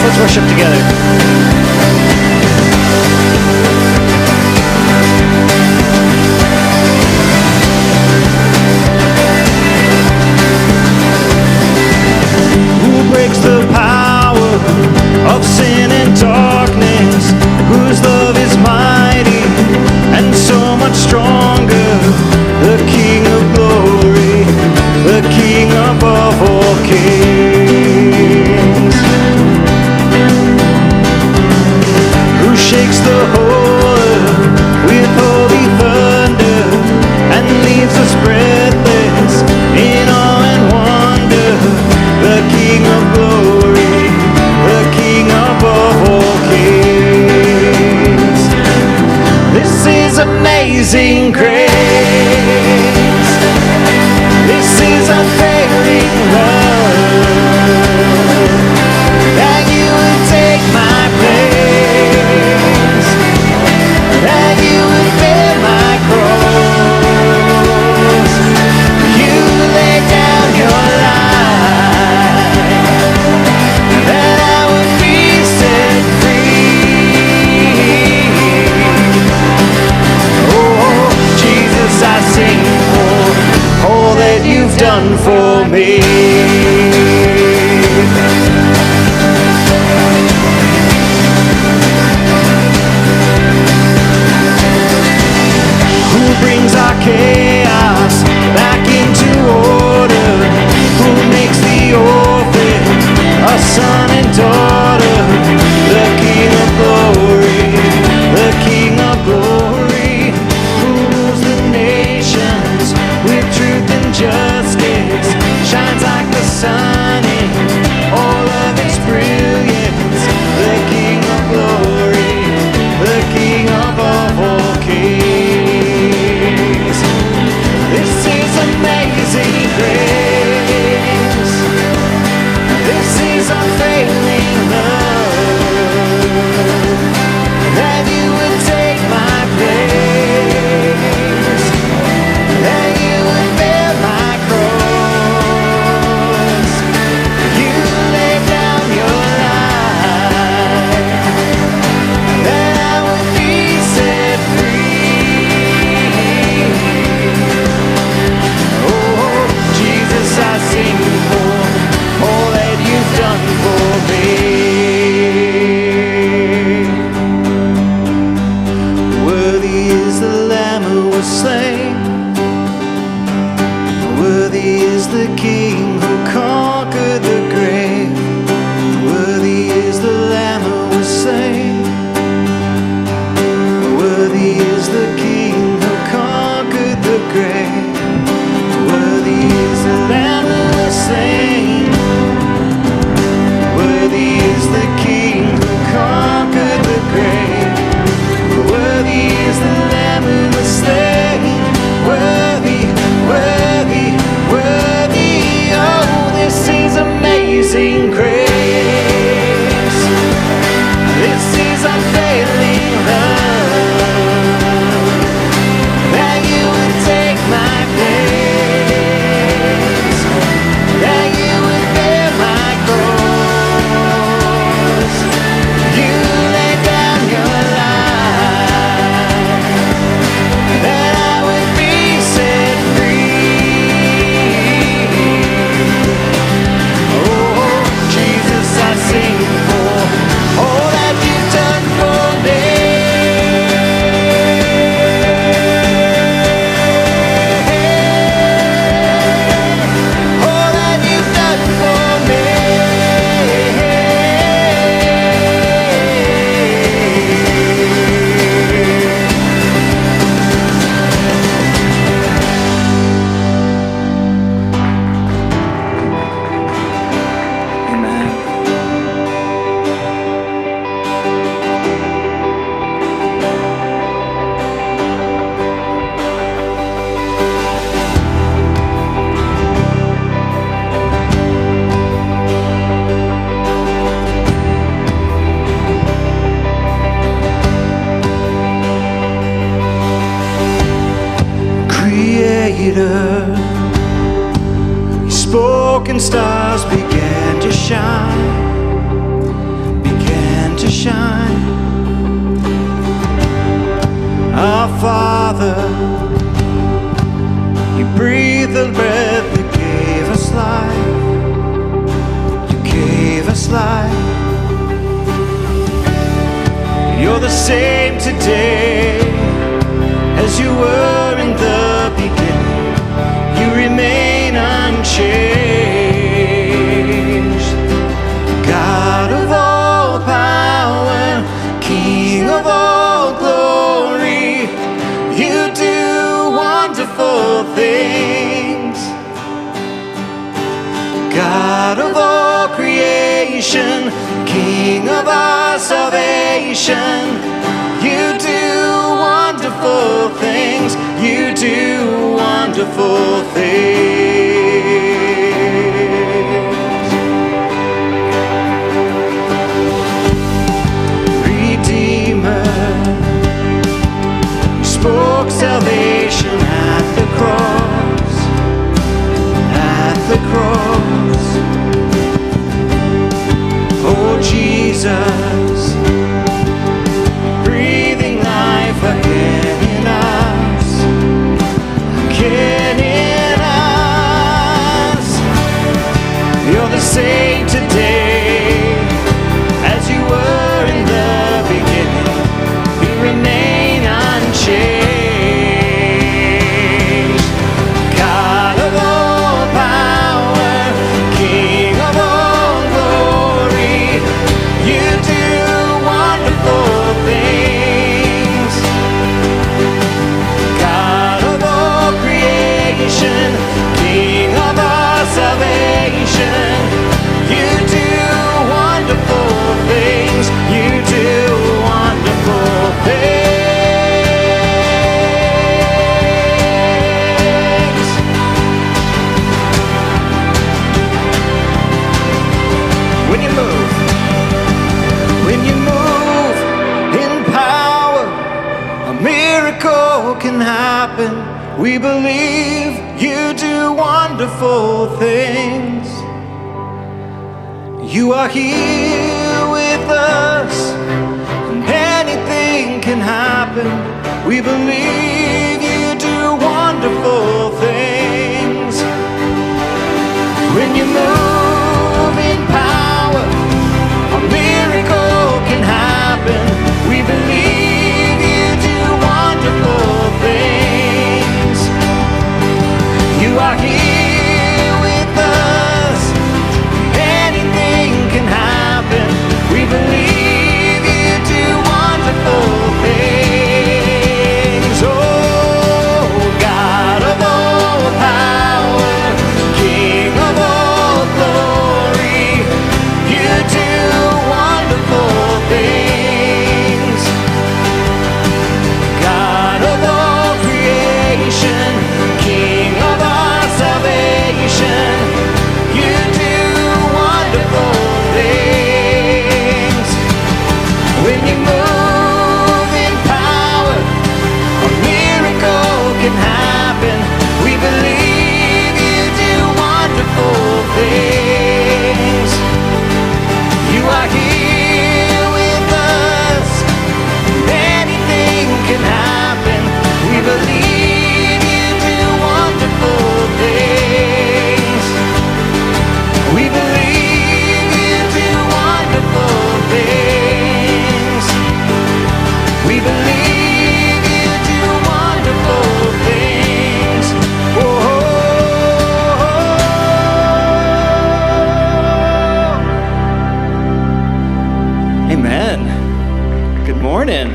Let's worship together. Who breaks the power of sin and darkness? Whose love is mighty and so much stronger? The King of glory, the King above all kings. Who shakes the whole earth with holy thunder and leaves us breathless in awe and wonder? The King of glory, the King above all kings. This is amazing grace. This is unfailing love, that you would take my place, that you would bear my cross. You laid down your life, that I would be set free. Oh, Jesus, I sing for all that you've done for me. Who brings our chaos back into order? Who makes the orphan a son and daughter? The King of glory, the King of glory, who rules the nations with truth and justice, shines like the sun in all of its brilliance. The King of glory, the King above all kings. This is amazing grace. This is unfailing love, that you would take my place, that you would bear my cross. You laid down your life, that I would be set free. Oh, Jesus, I sing for all that you've done for me. Worthy is the Lamb who was slain. Worthy is the King who conquered the grave. Worthy is the Lamb who was slain. Worthy is the King who conquered the grave. Worthy is the Lamb who was slain. Worthy is the King who conquered the grave. Worthy is the Lamb who was slain. Worthy, worthy, worthy. Oh, this is amazing grace. This is unfailing love, that you would take my place, that you would bear my cross. You laid down your life, that I would be set free. Oh, Jesus, I sing for all that you've done for me. All that you've done for me. Amen. Creator, you spoke and stars began to shine. to shine. Our Father, you breathed the breath that gave us life. You gave us life. You're the same today as you were in the beginning. You remain unchanged. God of all power, King of all glory, you do wonderful things. God of all creation, King of our salvation, you do wonderful things. You do wonderful things. Redeemer, you spoke salvation at the cross, at the cross. Oh Jesus, breathing life again in us, again in us. You're the same today as you were in the beginning. You remain unchanged. God of all power, King of all glory, you do wonderful things. God of all creation, King of our salvation, you do wonderful things. You do wonderful things. When you move in power, a miracle can happen. We believe you do wonderful things. You are here with us, and anything can happen. We believe you do wonderful things. When you move in power, a miracle can happen. We believe you do wonderful things. You are here with us. Anything can happen. We believe you do wonderful things. Oh, God of all power, King of all glory, you do wonderful things. God of all creation, King of our salvation, you do wonderful things. When you move in power, a miracle can happen. We believe you do wonderful things. You are here with us. Anything can happen. We believe you do wonderful things. We believe you do wonderful things. We believe you do wonderful things. Oh. Amen. Good morning.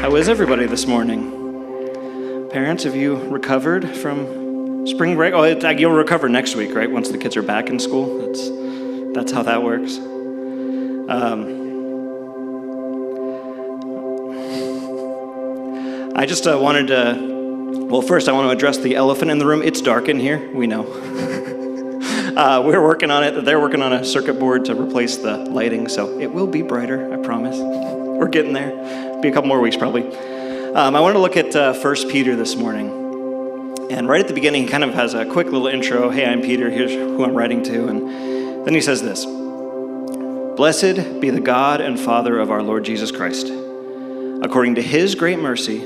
How is everybody this morning? Parents, have you recovered from spring break? Oh, you'll recover next week, right? Once the kids are back in school. That's how that works. I just wanted to, well, first I want to address the elephant in the room. It's dark in here, we know. We're working on it. They're working on a circuit board to replace the lighting, so it will be brighter, I promise. We're getting there. Be a couple more weeks probably. I wanted to look at 1 Peter this morning. And right at the beginning, he kind of has a quick little intro. Hey, I'm Peter. Here's who I'm writing to. And then he says this. Blessed be the God and Father of our Lord Jesus Christ. According to his great mercy,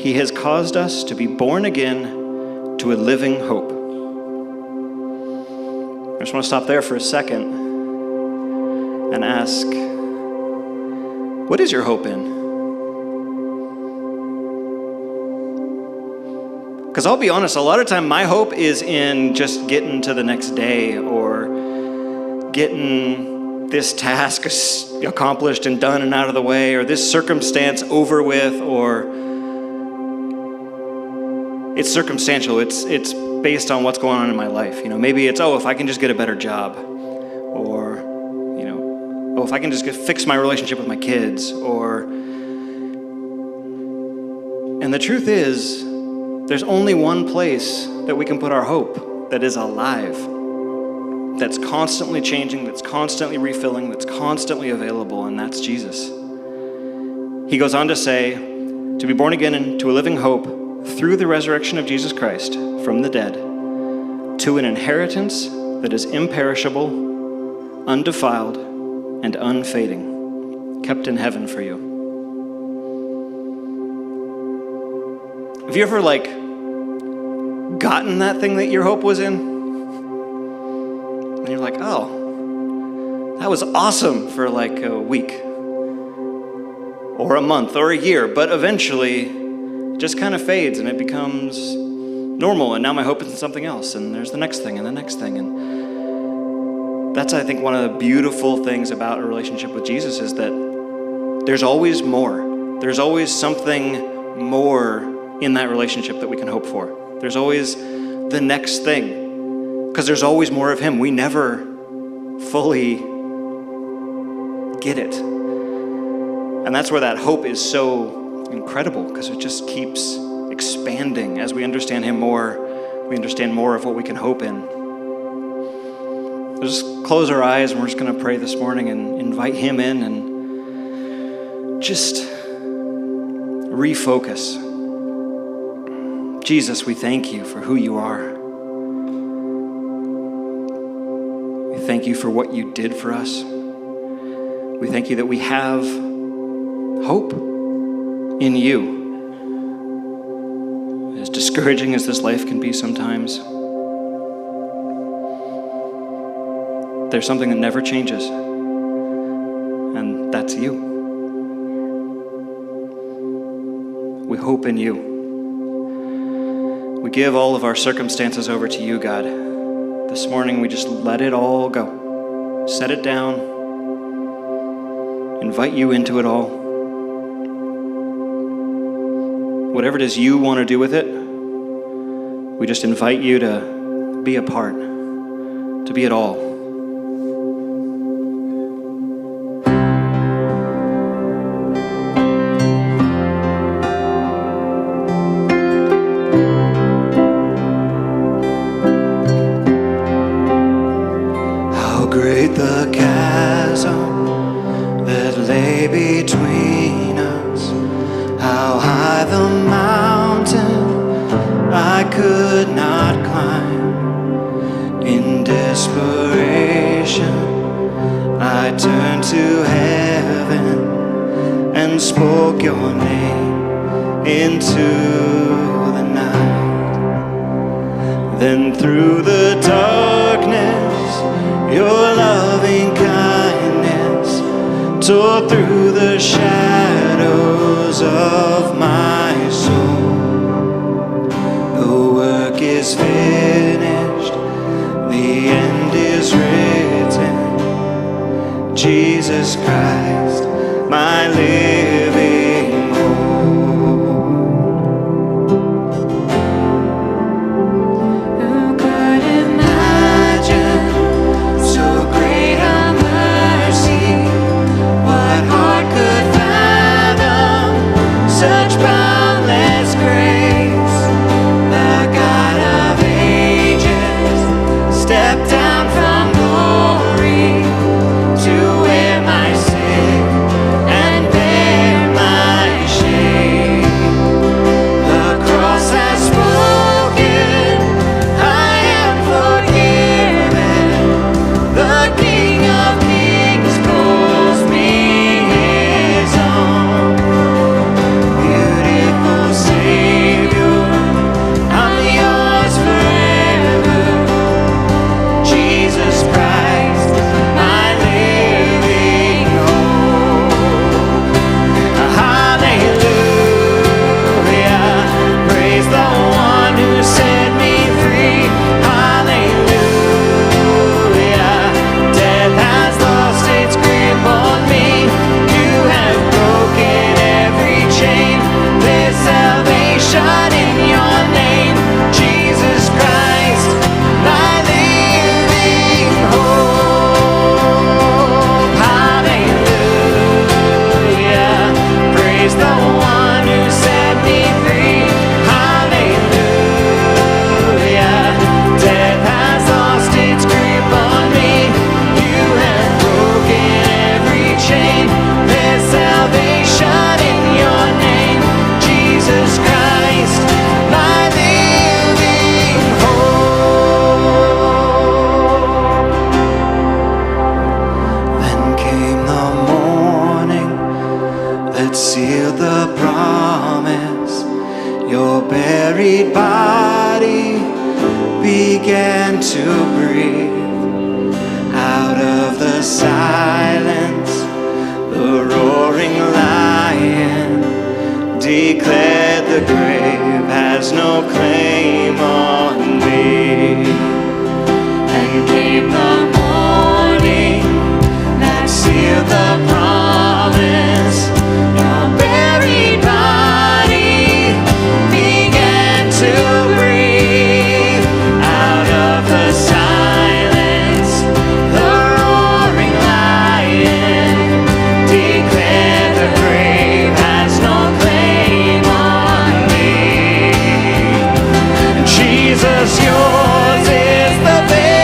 he has caused us to be born again to a living hope. I just want to stop there for a second and ask, what is your hope in? Because I'll be honest, a lot of time my hope is in just getting to the next day or getting this task accomplished and done and out of the way, or this circumstance over with, or it's circumstantial. It's based on what's going on in my life. Maybe it's, if I can just get a better job, or, if I can just fix my relationship with my kids, and the truth is, there's only one place that we can put our hope that is alive, that's constantly changing, that's constantly refilling, that's constantly available, and that's Jesus. He goes on to say, to be born again into a living hope through the resurrection of Jesus Christ from the dead, to an inheritance that is imperishable, undefiled, and unfading, kept in heaven for you. Have you ever gotten that thing that your hope was in? And you're like, that was awesome for a week or a month or a year, but eventually it just kind of fades and it becomes normal, and now my hope is in something else, and there's the next thing and the next thing. And that's, I think, one of the beautiful things about a relationship with Jesus is that there's always more. There's always something more in that relationship that we can hope for. There's always the next thing, because there's always more of him. We never fully get it. And that's where that hope is so incredible, because it just keeps expanding. As we understand him more, we understand more of what we can hope in. Let's just close our eyes, and we're just going to pray this morning and invite him in and just refocus. Jesus, we thank you for who you are. We thank you for what you did for us. We thank you that we have hope in you. As discouraging as this life can be sometimes, there's something that never changes, and that's you. We hope in you. We give all of our circumstances over to you, God. This morning, we just let it all go. Set it down. Invite you into it all. Whatever it is you want to do with it, we just invite you to be a part, to be it all. The chasm that lay between us, how high the mountain I could not climb. In desperation, I turned to heaven and spoke your name into the night. Then through the darkness, your loving kindness tore through the shadows of my soul. The work is finished, the end is written. Jesus Christ, my living hope. Who could imagine so great a mercy? What heart could fathom such boundless grace? The God of ages stepped down from glory to wear my sin. breathe. Out of the silence, the roaring lion declared the grave has no claim on me. And came the morning that sealed the promise. Your buried body began to breathe. Out of the silence, the roaring lion declared the grave has no claim on me. Jesus, yours is the victory.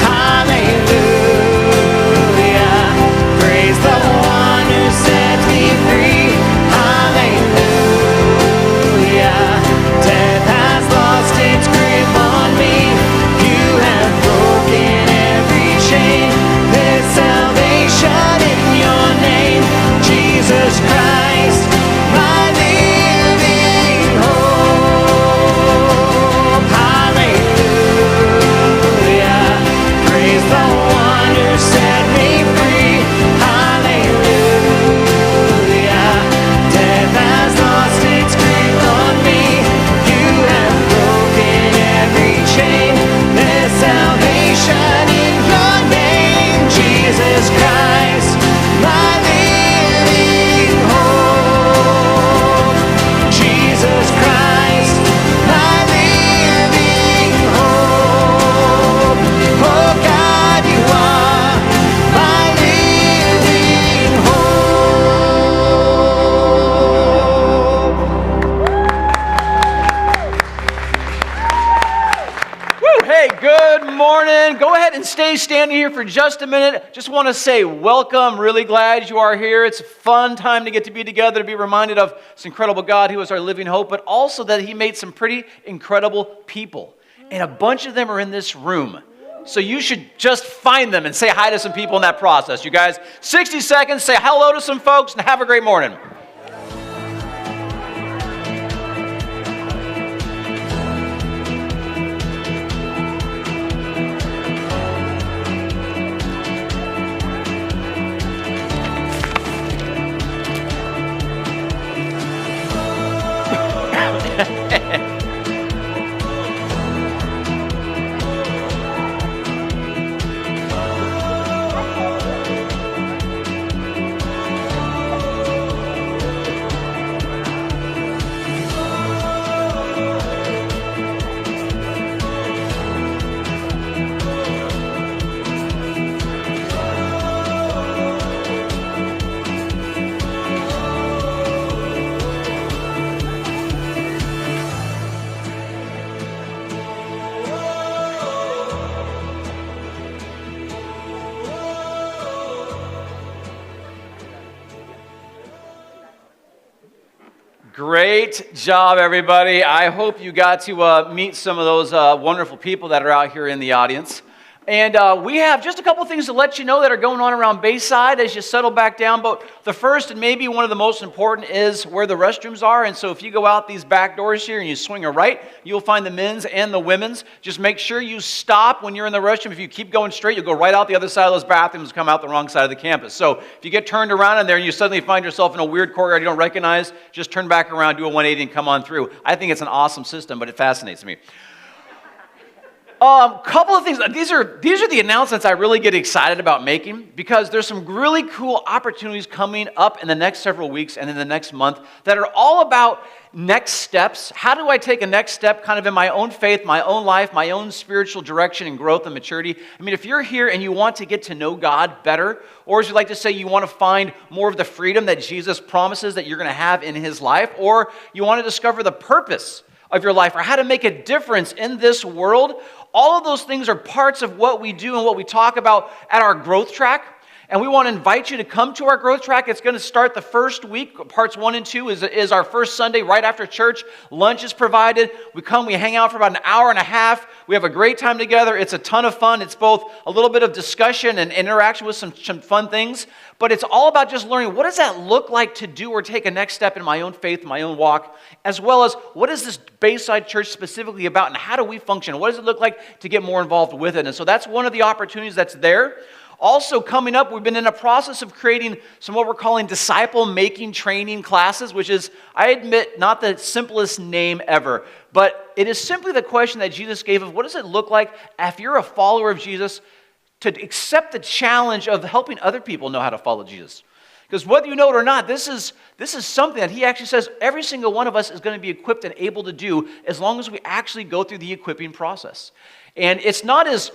Hallelujah. Praise the one who set me free. Hallelujah. Death has lost its grip on me. You have broken every chain. There's salvation in your name, Jesus Christ, my living hope. Hallelujah. Praise the one who set me free. Hallelujah. Death has lost its grip on me. You have broken every chain. There's salvation in your name, Jesus Christ, my living hope. Jesus Christ, my living hope. Oh God, you are my living hope. Woo! Hey, good morning. Go ahead and stay standing here for just a minute. Just want to say welcome. Really glad you are here. It's a fun time to get to be together, to be reminded of this incredible God who is our living hope, but also that He made some pretty incredible people. And a bunch of them are in this room. So you should just find them and say hi to some people in that process. You guys, 60 seconds, say hello to some folks, and have a great morning. Great job, everybody. I hope you got to meet some of those wonderful people that are out here in the audience. And we have just a couple things to let you know that are going on around Bayside as you settle back down. But the first and maybe one of the most important is where the restrooms are. And so if you go out these back doors here and you swing a right, you'll find the men's and the women's. Just make sure you stop when you're in the restroom. If you keep going straight, you'll go right out the other side of those bathrooms and come out the wrong side of the campus. So if you get turned around in there and you suddenly find yourself in a weird courtyard you don't recognize, just turn back around, do a 180 and come on through. I think it's an awesome system, but it fascinates me. Couple of things. These are the announcements I really get excited about making because there's some really cool opportunities coming up in the next several weeks and in the next month that are all about next steps. How do I take a next step kind of in my own faith, my own life, my own spiritual direction and growth and maturity? I mean, if you're here and you want to get to know God better, or as you like to say, you want to find more of the freedom that Jesus promises that you're going to have in His life, or you want to discover the purpose of your life or how to make a difference in this world, all of those things are parts of what we do and what we talk about at our growth track. And we want to invite you to come to our growth track. It's going to start the first week. Parts 1 and 2 is our first Sunday right after church. Lunch is provided. We come, we hang out for about an hour and a half. We have a great time together. It's a ton of fun. It's both a little bit of discussion and interaction with some fun things. But it's all about just learning, what does that look like to do or take a next step in my own faith, my own walk, as well as what is this Bayside Church specifically about and how do we function? What does it look like to get more involved with it? And so that's one of the opportunities that's there. Also coming up, we've been in a process of creating some what we're calling disciple-making training classes, which is, I admit, not the simplest name ever, but it is simply the question that Jesus gave of what does it look like if you're a follower of Jesus to accept the challenge of helping other people know how to follow Jesus. Because whether you know it or not, this is something that he actually says every single one of us is going to be equipped and able to do as long as we actually go through the equipping process. And it's not as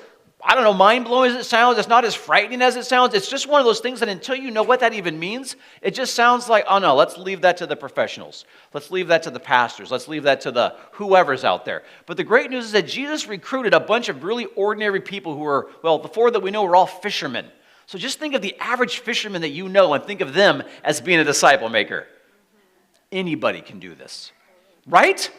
mind-blowing as it sounds. It's not as frightening as it sounds. It's just one of those things that until you know what that even means, it just sounds like, oh no, let's leave that to the professionals. Let's leave that to the pastors. Let's leave that to the whoever's out there. But the great news is that Jesus recruited a bunch of really ordinary people who were, the four that we know were all fishermen. So just think of the average fisherman that you know and think of them as being a disciple maker. Anybody can do this, right?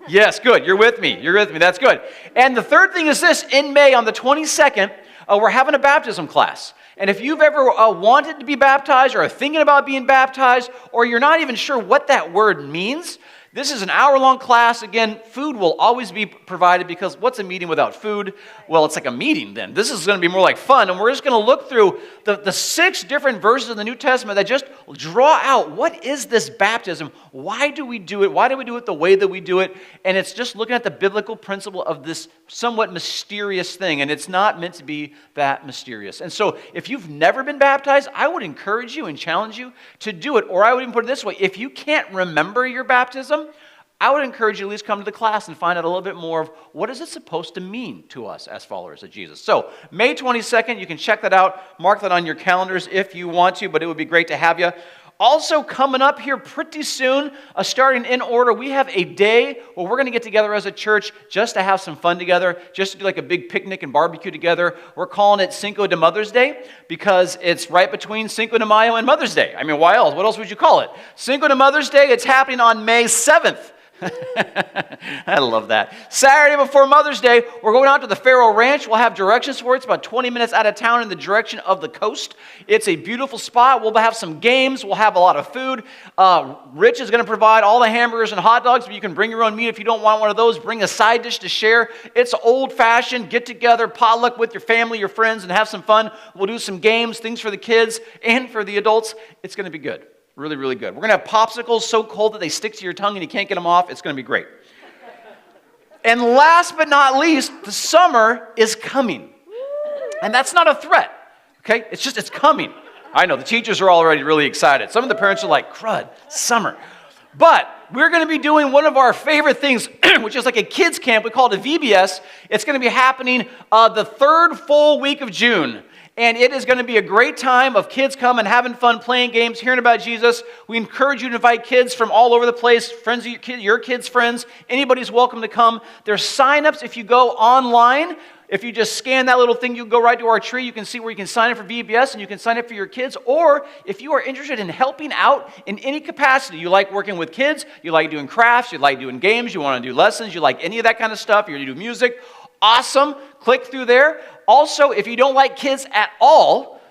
Yes, good. You're with me. That's good. And the third thing is this. In May, on the 22nd, we're having a baptism class. And if you've ever wanted to be baptized or are thinking about being baptized, or you're not even sure what that word means, this is an hour-long class. Again, food will always be provided because what's a meeting without food? Well, it's like a meeting then. This is going to be more like fun. And we're just going to look through the 6 different verses in the New Testament that just draw out what is this baptism? Why do we do it? Why do we do it the way that we do it? And it's just looking at the biblical principle of this somewhat mysterious thing. And it's not meant to be that mysterious. And so if you've never been baptized, I would encourage you and challenge you to do it. Or I would even put it this way. If you can't remember your baptism, I would encourage you to at least come to the class and find out a little bit more of what is it supposed to mean to us as followers of Jesus. So, May 22nd, you can check that out. Mark that on your calendars if you want to, but it would be great to have you. Also coming up here pretty soon, starting in order, we have a day where we're going to get together as a church just to have some fun together, just to do like a big picnic and barbecue together. We're calling it Cinco de Mother's Day because it's right between Cinco de Mayo and Mother's Day. I mean, why else? What else would you call it? Cinco de Mother's Day, it's happening on May 7th. I love that. Saturday before Mother's Day, we're going out to the Faro Ranch. We'll have directions for it. It's about 20 minutes out of town in the direction of the coast. It's a beautiful spot. We'll have some games. We'll have a lot of food. Rich is going to provide all the hamburgers and hot dogs, but you can bring your own meat if you don't want one of those. Bring a side dish to share. It's old-fashioned. Get together, potluck with your family, your friends, and have some fun. We'll do some games, things for the kids and for the adults. It's going to be good. Really, really good. We're going to have popsicles so cold that they stick to your tongue and you can't get them off. It's going to be great. And last but not least, the summer is coming. And that's not a threat, okay? It's coming. I know, the teachers are already really excited. Some of the parents are like, crud, summer. But we're going to be doing one of our favorite things, which is like a kids camp. We call it a VBS. It's going to be happening the 3rd full week of June. And it is going to be a great time of kids coming, having fun, playing games, hearing about Jesus. We encourage you to invite kids from all over the place, friends of your kids' friends. Anybody's welcome to come. There's sign-ups if you go online. If you just scan that little thing, you go right to our tree. You can see where you can sign up for VBS and you can sign up for your kids. Or if you are interested in helping out in any capacity, you like working with kids, you like doing crafts, you like doing games, you want to do lessons, you like any of that kind of stuff, you want to do music, awesome. Click through there. Also, if you don't like kids at all,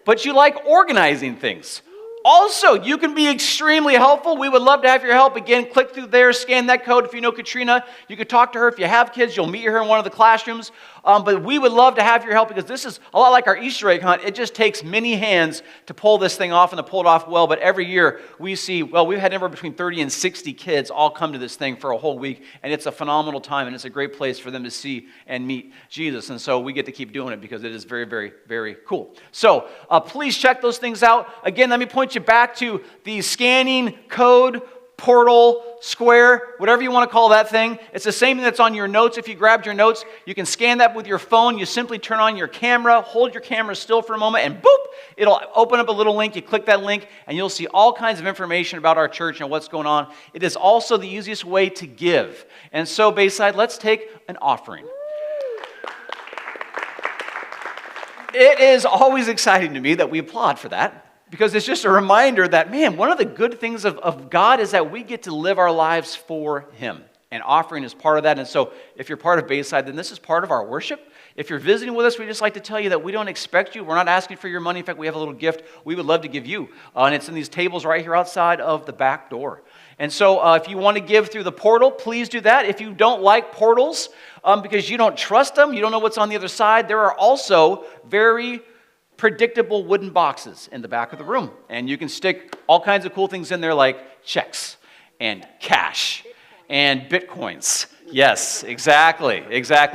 but you like organizing things, also, you can be extremely helpful. We would love to have your help. Again, click through there, scan that code. If you know Katrina, you can talk to her. If you have kids, you'll meet her in one of the classrooms. But we would love to have your help because this is a lot like our Easter egg hunt. It just takes many hands to pull this thing off and to pull it off well. But every year we see, we've had anywhere between 30 and 60 kids all come to this thing for a whole week. And it's a phenomenal time. And it's a great place for them to see and meet Jesus. And so we get to keep doing it because it is very, very, very cool. So please check those things out. Again, let me point you back to the scanning code, portal, square, whatever you want to call that thing. It's the same thing that's on your notes. If you grabbed your notes, you can scan that with your phone. You simply turn on your camera, hold your camera still for a moment, and boop, it'll open up a little link. You click that link, and you'll see all kinds of information about our church and what's going on. It is also the easiest way to give. And so, Bayside, let's take an offering. it is always exciting to me that we applaud for that, because it's just a reminder that, man, one of the good things of God is that we get to live our lives for Him. And offering is part of that. And so if you're part of Bayside, then this is part of our worship. If you're visiting with us, we just like to tell you that we don't expect you. We're not asking for your money. In fact, we have a little gift we would love to give you. And it's in these tables right here outside of the back door. And so if you want to give through the portal, please do that. If you don't like portals because you don't trust them, you don't know what's on the other side, there are also very predictable wooden boxes in the back of the room. And you can stick all kinds of cool things in there like checks and cash and bitcoins. Yes, exactly.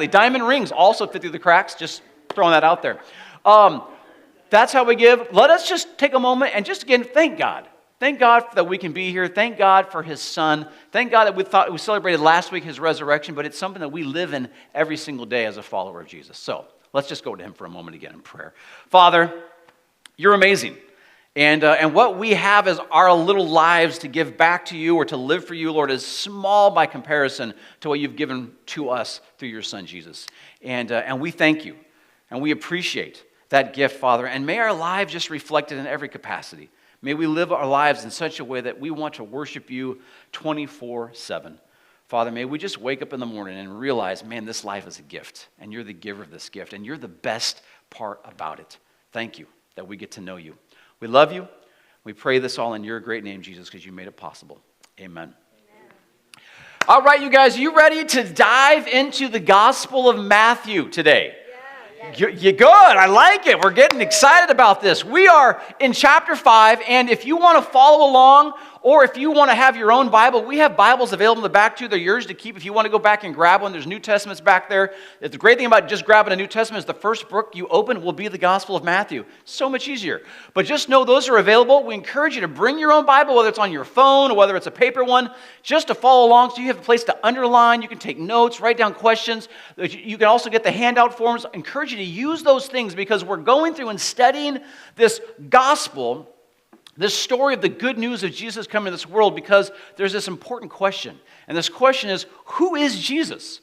Diamond rings also fit through the cracks, just throwing that out there. That's how we give. Let us just take a moment and just again thank God. Thank God that we can be here. Thank God for His Son. Thank God that we celebrated last week His resurrection, but it's something that we live in every single day as a follower of Jesus. So let's just go to Him for a moment again in prayer. Father, You're amazing. And what we have as our little lives to give back to You or to live for You, Lord, is small by comparison to what You've given to us through Your Son, Jesus. And we thank You, and we appreciate that gift, Father. And may our lives just reflect it in every capacity. May we live our lives in such a way that we want to worship You 24/7. Father, may we just wake up in the morning and realize, man, this life is a gift, and You're the giver of this gift, and You're the best part about it. Thank You that we get to know You. We love You. We pray this all in Your great name, Jesus, because You made it possible. Amen. All right, you guys, are you ready to dive into the Gospel of Matthew today? You're good. I like it. We're getting excited about this. We are in chapter 5, and if you want to follow along, or if you want to have your own Bible, we have Bibles available in the back too. They're yours to keep if you want to go back and grab one. There's New Testaments back there. The great thing about just grabbing a New Testament is the first book you open will be the Gospel of Matthew. So much easier. But just know those are available. We encourage you to bring your own Bible, whether it's on your phone or whether it's a paper one, just to follow along so you have a place to underline. You can take notes, write down questions. You can also get the handout forms. I encourage you to use those things because we're going through and studying this gospel, this story of the good news of Jesus coming to this world, because there's this important question. And this question is, who is Jesus?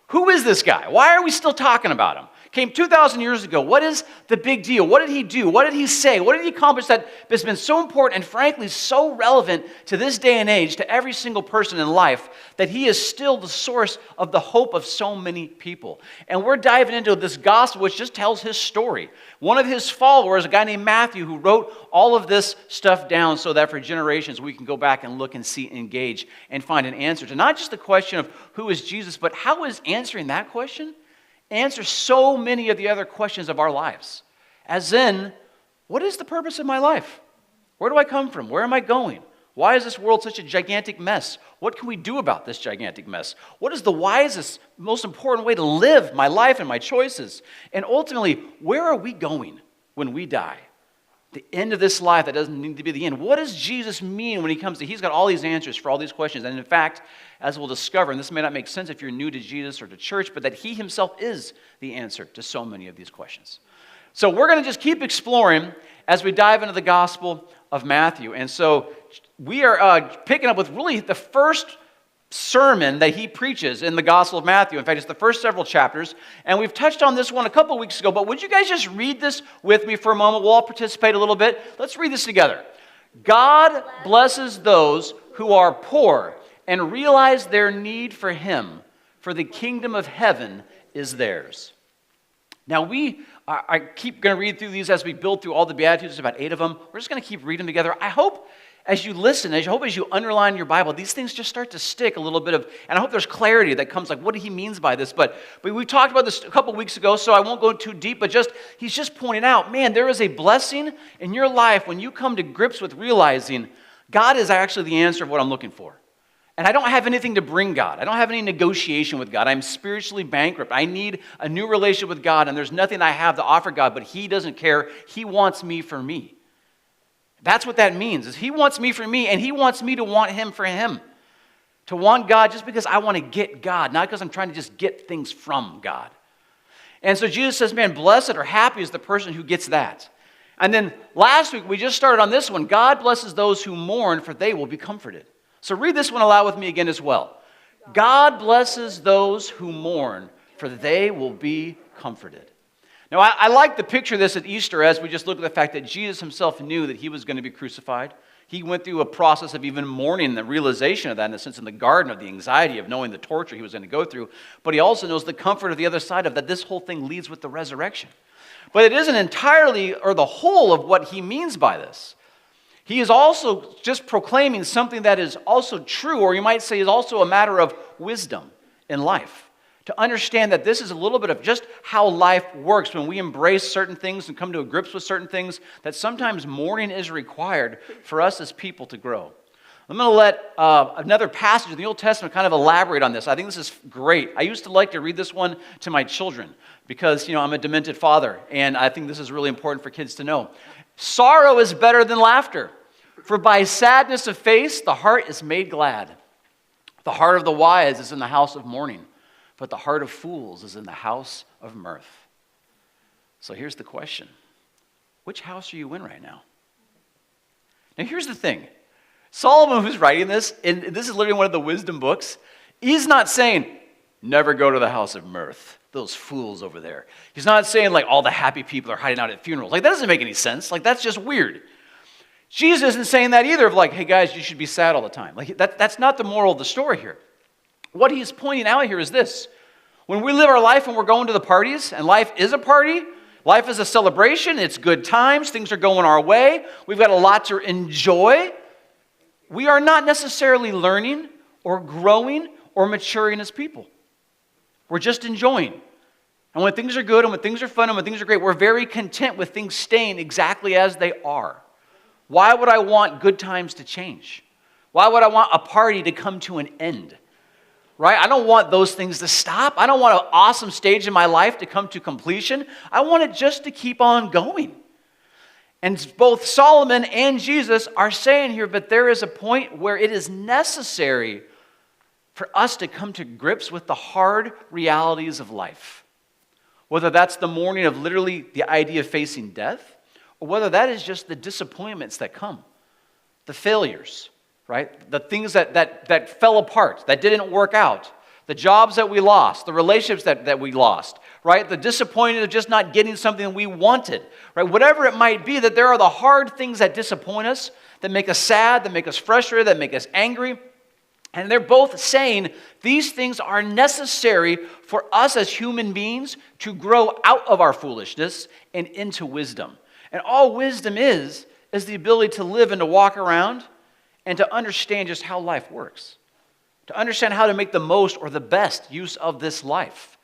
Who is this guy? Why are we still talking about him? Came 2,000 years ago. What is the big deal? What did he do? What did he say? What did he accomplish that has been so important and frankly so relevant to this day and age, to every single person in life, that he is still the source of the hope of so many people? And we're diving into this gospel which just tells his story. One of his followers, a guy named Matthew, who wrote all of this stuff down so that for generations we can go back and look and see, engage, and find an answer to not just the question of who is Jesus, but how is answering that question answer so many of the other questions of our lives. As in, what is the purpose of my life? Where do I come from? Where am I going? Why is this world such a gigantic mess? What can we do about this gigantic mess? What is the wisest, most important way to live my life and my choices? And ultimately, where are we going when we die? The end of this life that doesn't need to be the end. What does Jesus mean when he comes to? He's got all these answers for all these questions. And in fact, as we'll discover, and this may not make sense if you're new to Jesus or to church, but that he himself is the answer to so many of these questions. So we're going to just keep exploring as we dive into the Gospel of Matthew. And so we are picking up with really the first sermon that he preaches in the Gospel of Matthew. In fact, it's the first several chapters, and we've touched on this one a couple of weeks ago, but would you guys just read this with me for a moment? We'll all participate a little bit. Let's read this together. God blesses those who are poor and realize their need for him, for the kingdom of heaven is theirs. Now, I keep going to read through these as we build through all the Beatitudes, about 8 of them. We're just going to keep reading them together. I hope as you listen, as you underline your Bible, these things just start to stick a little bit of, and I hope there's clarity that comes, like, what he means by this. But we talked about this a couple weeks ago, so I won't go too deep, but he's just pointing out, man, there is a blessing in your life when you come to grips with realizing God is actually the answer of what I'm looking for. And I don't have anything to bring God. I don't have any negotiation with God. I'm spiritually bankrupt. I need a new relationship with God, and there's nothing I have to offer God, but he doesn't care. He wants me for me. That's what that means, is he wants me for me, and he wants me to want him for him. To want God just because I want to get God, not because I'm trying to just get things from God. And so Jesus says, man, blessed or happy is the person who gets that. And then last week, we just started on this one. God blesses those who mourn, for they will be comforted. So read this one aloud with me again as well. God blesses those who mourn, for they will be comforted. Now, I like the picture of this at Easter as we just look at the fact that Jesus himself knew that he was going to be crucified. He went through a process of even mourning the realization of that, in a sense, in the garden, of the anxiety of knowing the torture he was going to go through. But he also knows the comfort of the other side of that. This whole thing leads with the resurrection. But it isn't entirely or the whole of what he means by this. He is also just proclaiming something that is also true, or you might say is also a matter of wisdom in life. To understand that this is a little bit of just how life works when we embrace certain things and come to grips with certain things, that sometimes mourning is required for us as people to grow. I'm going to let another passage in the Old Testament kind of elaborate on this. I think this is great. I used to like to read this one to my children because, I'm a demented father, and I think this is really important for kids to know. Sorrow is better than laughter, for by sadness of face the heart is made glad. The heart of the wise is in the house of mourning, but the heart of fools is in the house of mirth. So here's the question. Which house are you in right now? Now here's the thing. Solomon, who's writing this, and this is literally one of the wisdom books, he's not saying, never go to the house of mirth, those fools over there. He's not saying like all the happy people are hiding out at funerals. Like that doesn't make any sense. Like that's just weird. Jesus isn't saying that either of like, hey guys, you should be sad all the time. Like that's not the moral of the story here. What he's pointing out here is this. When we live our life and we're going to the parties, and life is a party, life is a celebration, it's good times, things are going our way, we've got a lot to enjoy, we are not necessarily learning or growing or maturing as people. We're just enjoying. And when things are good and when things are fun and when things are great, we're very content with things staying exactly as they are. Why would I want good times to change? Why would I want a party to come to an end? Right? I don't want those things to stop. I don't want an awesome stage in my life to come to completion. I want it just to keep on going. And both Solomon and Jesus are saying here, but there is a point where it is necessary for us to come to grips with the hard realities of life. Whether that's the mourning of literally the idea of facing death, or whether that is just the disappointments that come, the failures, right? The things that fell apart, that didn't work out, the jobs that we lost, the relationships that we lost, right? The disappointment of just not getting something we wanted, right? Whatever it might be, that there are the hard things that disappoint us, that make us sad, that make us frustrated, that make us angry. And they're both saying these things are necessary for us as human beings to grow out of our foolishness and into wisdom. And all wisdom is the ability to live and to walk around and to understand just how life works. To understand how to make the most or the best use of this life.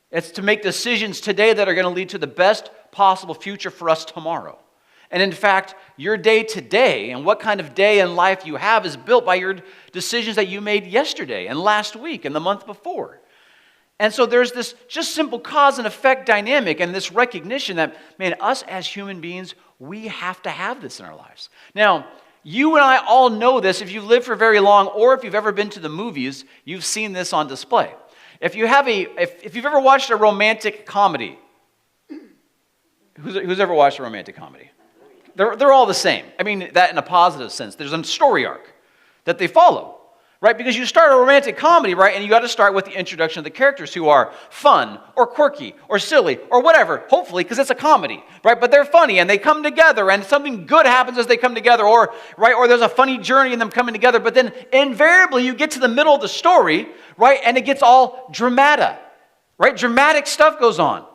It's to make decisions today that are going to lead to the best possible future for us tomorrow. And in fact, your day today and what kind of day and life you have is built by your decisions that you made yesterday and last week and the month before. And so there's this just simple cause and effect dynamic and this recognition that, man, us as human beings, we have to have this in our lives. Now, you and I all know this. If you've lived for very long or if you've ever been to the movies, you've seen this on display. If you've ever watched a romantic comedy, who's ever watched a romantic comedy? They're all the same. I mean, that in a positive sense. There's a story arc that they follow, right? Because you start a romantic comedy, right? And you got to start with the introduction of the characters who are fun or quirky or silly or whatever, hopefully, because it's a comedy, right? But they're funny and they come together and something good happens as they come together or there's a funny journey in them coming together. But then invariably you get to the middle of the story, right? And it gets all dramatic, right? Dramatic stuff goes on.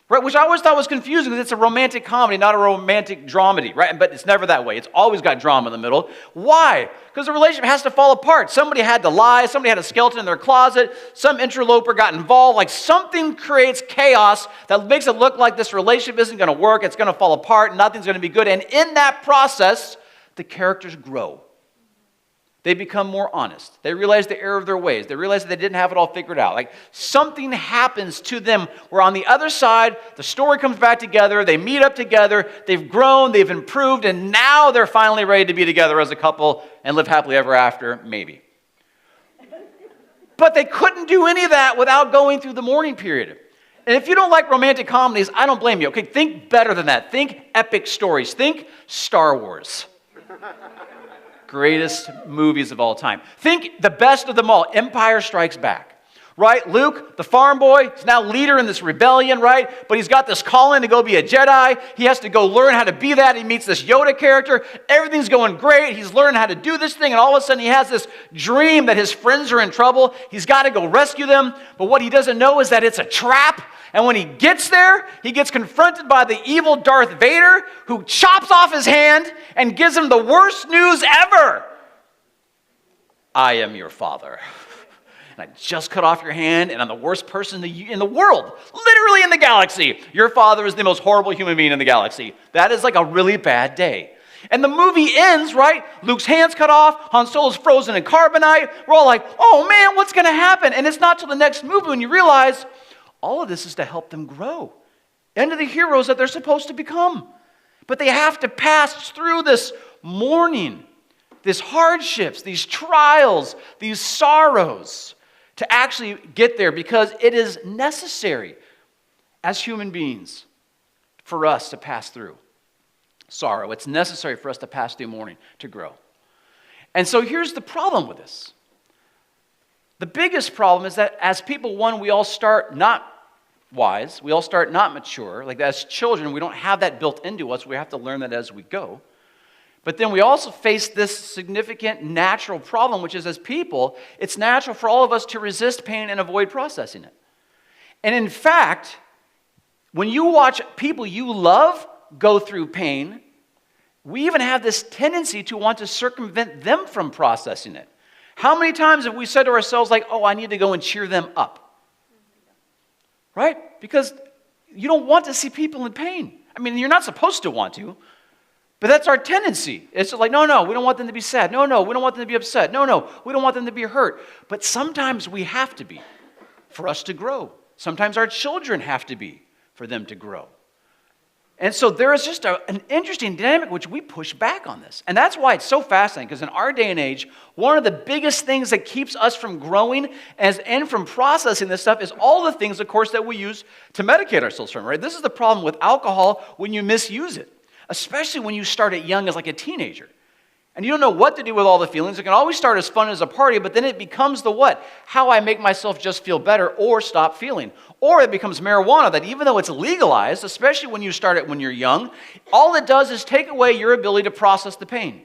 Right, which I always thought was confusing because it's a romantic comedy, not a romantic dramedy, right? But it's never that way. It's always got drama in the middle. Why? Because the relationship has to fall apart. Somebody had to lie. Somebody had a skeleton in their closet. Some interloper got involved. Like something creates chaos that makes it look like this relationship isn't going to work. It's going to fall apart. Nothing's going to be good. And in that process, the characters grow. They become more honest. They realize the error of their ways. They realize that they didn't have it all figured out. Like something happens to them where on the other side, the story comes back together. They meet up together. They've grown. They've improved. And now they're finally ready to be together as a couple and live happily ever after, maybe. But they couldn't do any of that without going through the mourning period. And if you don't like romantic comedies, I don't blame you. Okay, think better than that. Think epic stories. Think Star Wars. Greatest movies of all time. Think the best of them all, Empire Strikes Back. right? Luke, the farm boy, is now leader in this rebellion, right? But he's got this calling to go be a Jedi. He has to go learn how to be that. He meets this Yoda character. Everything's going great. He's learning how to do this thing, and all of a sudden he has this dream that his friends are in trouble. He's got to go rescue them, but what he doesn't know is that it's a trap. And when he gets there, he gets confronted by the evil Darth Vader, who chops off his hand and gives him the worst news ever. I am your father. And I just cut off your hand, and I'm the worst person in the world, literally in the galaxy. Your father is the most horrible human being in the galaxy. That is like a really bad day. And the movie ends, right? Luke's hand's cut off, Han Solo's frozen in carbonite. We're all like, oh man, what's going to happen? And it's not till the next movie when you realize all of this is to help them grow into the heroes that they're supposed to become. But they have to pass through this mourning, these hardships, these trials, these sorrows, to actually get there, because it is necessary as human beings for us to pass through sorrow. It's necessary for us to pass through mourning to grow. And so here's the problem with this. The biggest problem is that as people, one, we all start not wise, we all start not mature. Like as children, we don't have that built into us. We have to learn that as we go. But then we also face this significant natural problem, which is as people, it's natural for all of us to resist pain and avoid processing it. And in fact, when you watch people you love go through pain, we even have this tendency to want to circumvent them from processing it. How many times have we said to ourselves, like, oh, I need to go and cheer them up? Right? Because you don't want to see people in pain. I mean, you're not supposed to want to. But that's our tendency. It's like, no, we don't want them to be sad. No, we don't want them to be upset. No, we don't want them to be hurt. But sometimes we have to be for us to grow. Sometimes our children have to be for them to grow. And so there is just an interesting dynamic which we push back on this. And that's why it's so fascinating, because in our day and age, one of the biggest things that keeps us from growing and from processing this stuff is all the things, of course, that we use to medicate ourselves from, right? This is the problem with alcohol when you misuse it. Especially when you start it young as like a teenager. And you don't know what to do with all the feelings. It can always start as fun as a party, but then it becomes the what? How I make myself just feel better or stop feeling. Or it becomes marijuana that even though it's legalized, especially when you start it when you're young, all it does is take away your ability to process the pain,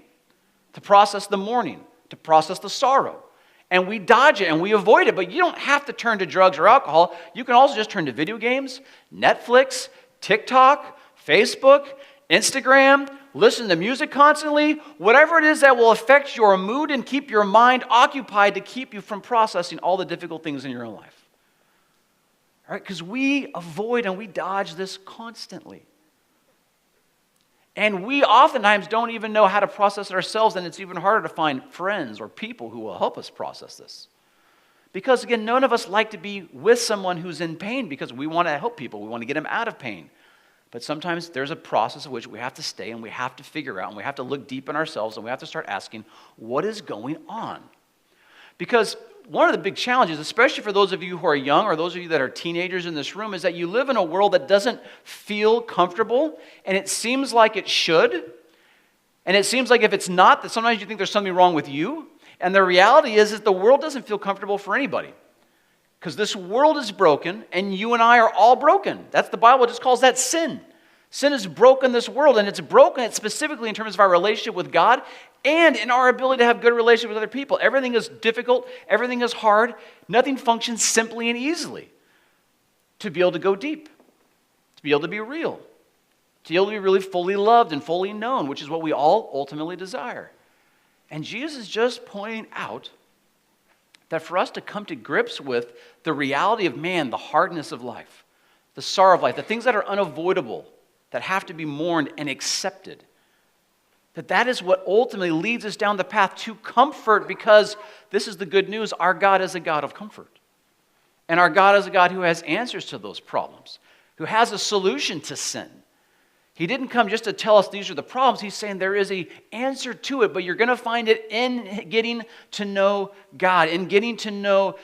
to process the mourning, to process the sorrow. And we dodge it and we avoid it, but you don't have to turn to drugs or alcohol. You can also just turn to video games, Netflix, TikTok, Facebook, Instagram, listen to music constantly, whatever it is that will affect your mood and keep your mind occupied to keep you from processing all the difficult things in your own life. All right? Because we avoid and we dodge this constantly. And we oftentimes don't even know how to process it ourselves, and it's even harder to find friends or people who will help us process this. Because again, none of us like to be with someone who's in pain because we want to help people. We want to get them out of pain. But sometimes there's a process of which we have to stay and we have to figure out and we have to look deep in ourselves and we have to start asking, what is going on? Because one of the big challenges, especially for those of you who are young or those of you that are teenagers in this room, is that you live in a world that doesn't feel comfortable, and it seems like it should. And it seems like if it's not, that sometimes you think there's something wrong with you. And the reality is that the world doesn't feel comfortable for anybody. Because this world is broken, and you and I are all broken. That's the Bible just calls that sin. Sin has broken this world, and it's broken it specifically in terms of our relationship with God and in our ability to have good relationship with other people. Everything is difficult. Everything is hard. Nothing functions simply and easily. To be able to go deep, to be able to be real, to be able to be really fully loved and fully known, which is what we all ultimately desire. And Jesus is just pointing out that for us to come to grips with the reality of man, the hardness of life, the sorrow of life, the things that are unavoidable, that have to be mourned and accepted, that is what ultimately leads us down the path to comfort, because this is the good news. Our God is a God of comfort. And our God is a God who has answers to those problems, who has a solution to sin. He didn't come just to tell us these are the problems. He's saying there is an answer to it, but you're going to find it in getting to know God, in getting to know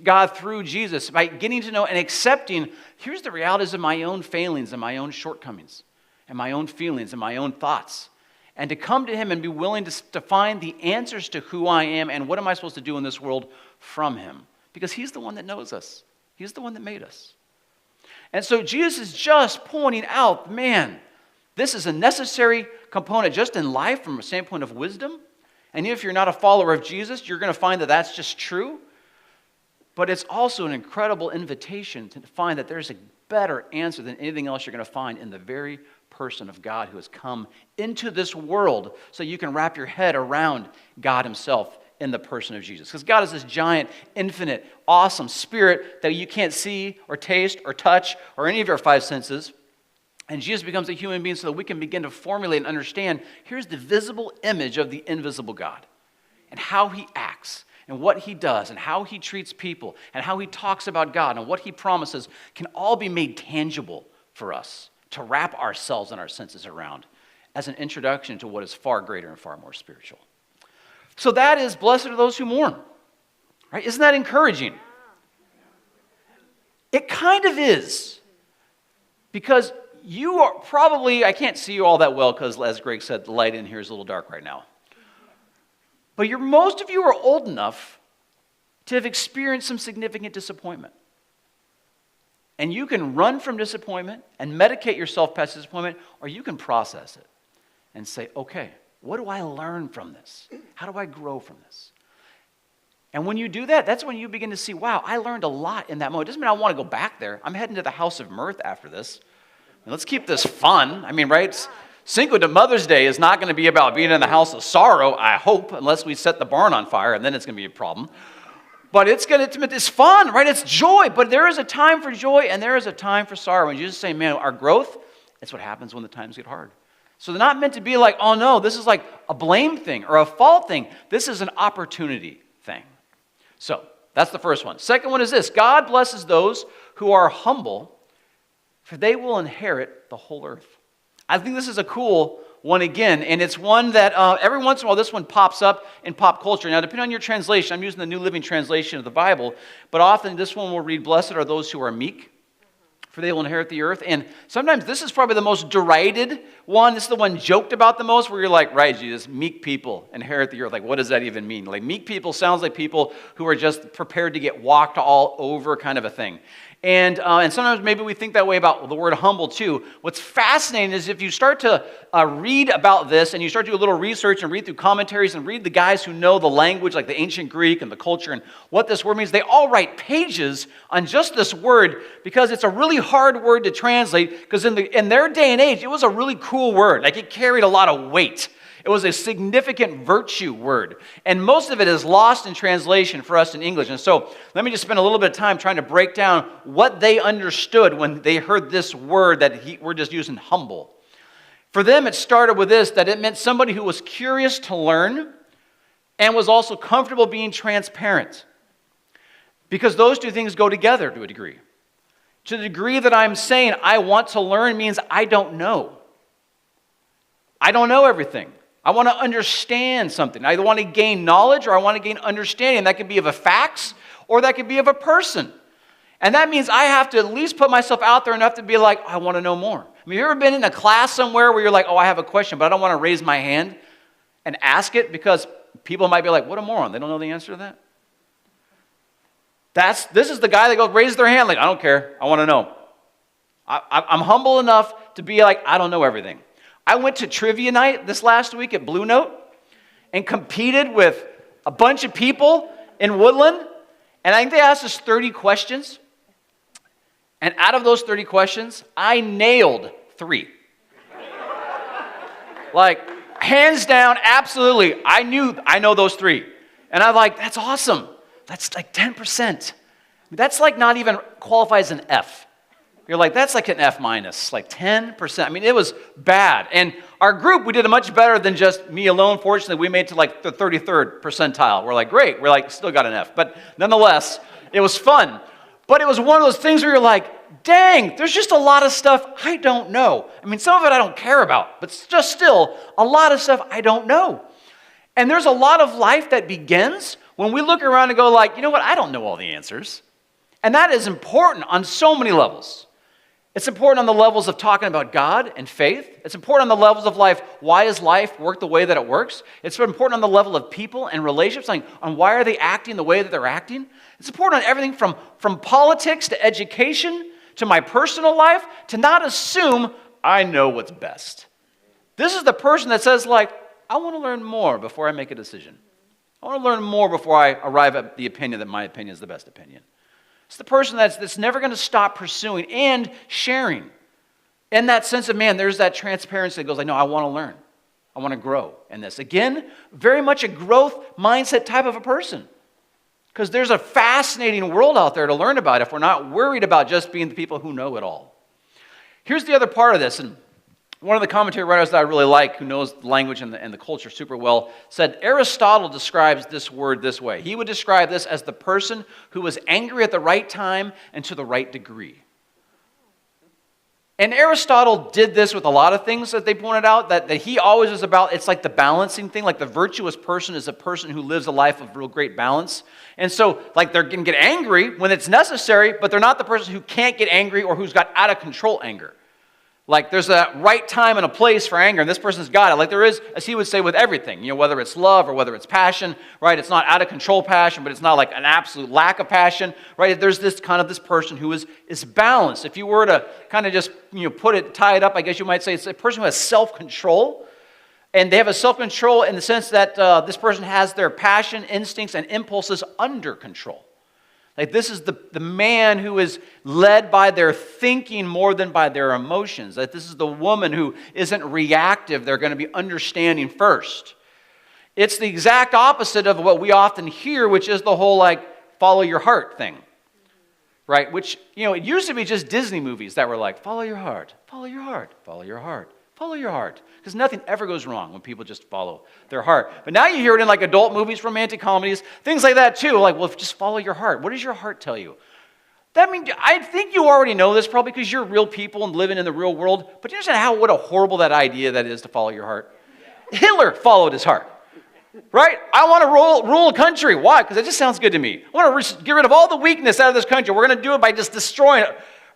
God through Jesus, by getting to know and accepting, here's the realities of my own failings and my own shortcomings and my own feelings and my own thoughts. And to come to Him and be willing to find the answers to who I am and what am I supposed to do in this world from Him. because he's the one that knows us. He's the one that made us. And so Jesus is just pointing out, man, this is a necessary component just in life from a standpoint of wisdom. And if you're not a follower of Jesus, you're going to find that that's just true. But it's also an incredible invitation to find that there's a better answer than anything else you're going to find in the very person of God who has come into this world so you can wrap your head around God himself in the person of Jesus. Because God is this giant, infinite, awesome spirit that you can't see or taste or touch or any of your five senses. And Jesus becomes a human being so that we can begin to formulate and understand, here's the visible image of the invisible God and how he acts and what he does and how he treats people and how he talks about God and what he promises can all be made tangible for us to wrap ourselves and our senses around as an introduction to what is far greater and far more spiritual. So that is, blessed are those who mourn. Right? Isn't that encouraging? It kind of is. Because you are probably, I can't see you all that well because, as Greg said, the light in here is a little dark right now. But most of you are old enough to have experienced some significant disappointment. And you can run from disappointment and medicate yourself past disappointment, or you can process it and say, okay, what do I learn from this? How do I grow from this? And when you do that, that's when you begin to see, wow, I learned a lot in that moment. It doesn't mean I want to go back there. I'm heading to the house of mirth after this. Let's keep this fun. I mean, right? Cinco de Mother's Day is not going to be about being in the house of sorrow, I hope, unless we set the barn on fire, and then it's going to be a problem. But it's fun, right? It's joy. But there is a time for joy, and there is a time for sorrow. And you just say, man, our growth, it's what happens when the times get hard. So they're not meant to be like, oh no, this is like a blame thing or a fault thing. This is an opportunity thing. So that's the first one. Second one is this: God blesses those who are humble, for they will inherit the whole earth. I think this is a cool one again, and it's one that every once in a while this one pops up in pop culture. Now, depending on your translation, I'm using the New Living Translation of the Bible, but often this one will read, blessed are those who are meek, for they will inherit the earth. And sometimes this is probably the most derided one. This is the one joked about the most, where you're like, right, Jesus, meek people inherit the earth. Like, what does that even mean? Like, meek people sounds like people who are just prepared to get walked all over kind of a thing. And sometimes maybe we think that way about the word humble too. What's fascinating is if you start to read about this and you start to do a little research and read through commentaries and read the guys who know the language, like the ancient Greek and the culture and what this word means, they all write pages on just this word because it's a really hard word to translate, because in their day and age, it was a really cool word. Like, it carried a lot of weight. It was a significant virtue word. And most of it is lost in translation for us in English. And so let me just spend a little bit of time trying to break down what they understood when they heard this word that we're just using, humble. For them, it started with this, that it meant somebody who was curious to learn and was also comfortable being transparent. Because those two things go together to a degree. To the degree that I'm saying I want to learn means I don't know. I don't know everything. I want to understand something. I either want to gain knowledge or I want to gain understanding. That could be of a facts or that could be of a person. And that means I have to at least put myself out there enough to be like, I want to know more. I mean, have you ever been in a class somewhere where you're like, oh, I have a question, but I don't want to raise my hand and ask it because people might be like, what a moron. They don't know the answer to that. This is the guy that goes, raise their hand, like, I don't care. I want to know. I'm humble enough to be like, I don't know everything. I went to trivia night this last week at Blue Note and competed with a bunch of people in Woodland. And I think they asked us 30 questions. And out of those 30 questions, I nailed 3. Like, hands down, absolutely. I know those 3. And I'm like, that's awesome. That's like 10%. That's like not even qualifies an F. You're like, that's like an F minus, like 10%. I mean, it was bad. And our group, we did a much better than just me alone. Fortunately, we made to like the 33rd percentile. We're like, great. We're like, still got an F. But nonetheless, it was fun. But it was one of those things where you're like, dang, there's just a lot of stuff I don't know. I mean, some of it I don't care about, but it's just still a lot of stuff I don't know. And there's a lot of life that begins when we look around and go like, you know what, I don't know all the answers. And that is important on so many levels. It's important on the levels of talking about God and faith. It's important on the levels of life. Why does life work the way that it works? It's important on the level of people and relationships, like on why are they acting the way that they're acting. It's important on everything from politics to education to my personal life to not assume I know what's best. This is the person that says, like, I want to learn more before I make a decision. I want to learn more before I arrive at the opinion that my opinion is the best opinion. It's the person that's never going to stop pursuing and sharing. In that sense of, man, there's that transparency that goes like, no, I want to learn. I want to grow in this. Again, very much a growth mindset type of a person. Because there's a fascinating world out there to learn about if we're not worried about just being the people who know it all. Here's the other part of this, and one of the commentary writers that I really like, who knows the language and the culture super well, said Aristotle describes this word this way. He would describe this as the person who was angry at the right time and to the right degree. And Aristotle did this with a lot of things that they pointed out, that he always is about, it's like the balancing thing, like the virtuous person is a person who lives a life of real great balance. And so, like, they're going to get angry when it's necessary, but they're not the person who can't get angry or who's got out of control anger. Like, there's a right time and a place for anger, and this person's got it. Like there is, as he would say, with everything, whether it's love or whether it's passion, right? It's not out of control passion, but it's not like an absolute lack of passion, right? There's this kind of this person who is balanced. If you were to kind of just, tie it up, I guess you might say it's a person who has self-control, and they have a self-control in the sense that this person has their passion, instincts, and impulses under control. Like this is the man who is led by their thinking more than by their emotions. Like this is the woman who isn't reactive. They're going to be understanding first. It's the exact opposite of what we often hear, which is the whole like follow your heart thing. Right? Which, it used to be just Disney movies that were like follow your heart, follow your heart, follow your heart, follow your heart. Because nothing ever goes wrong when people just follow their heart. But now you hear it in like adult movies, romantic comedies, things like that too. Like, well, just follow your heart. What does your heart tell you? That means, I think you already know this probably because you're real people and living in the real world. But do you understand what a horrible that idea that is to follow your heart? Hitler followed his heart. Right? I want to rule a country. Why? Because it just sounds good to me. I want to get rid of all the weakness out of this country. We're going to do it by just destroying it.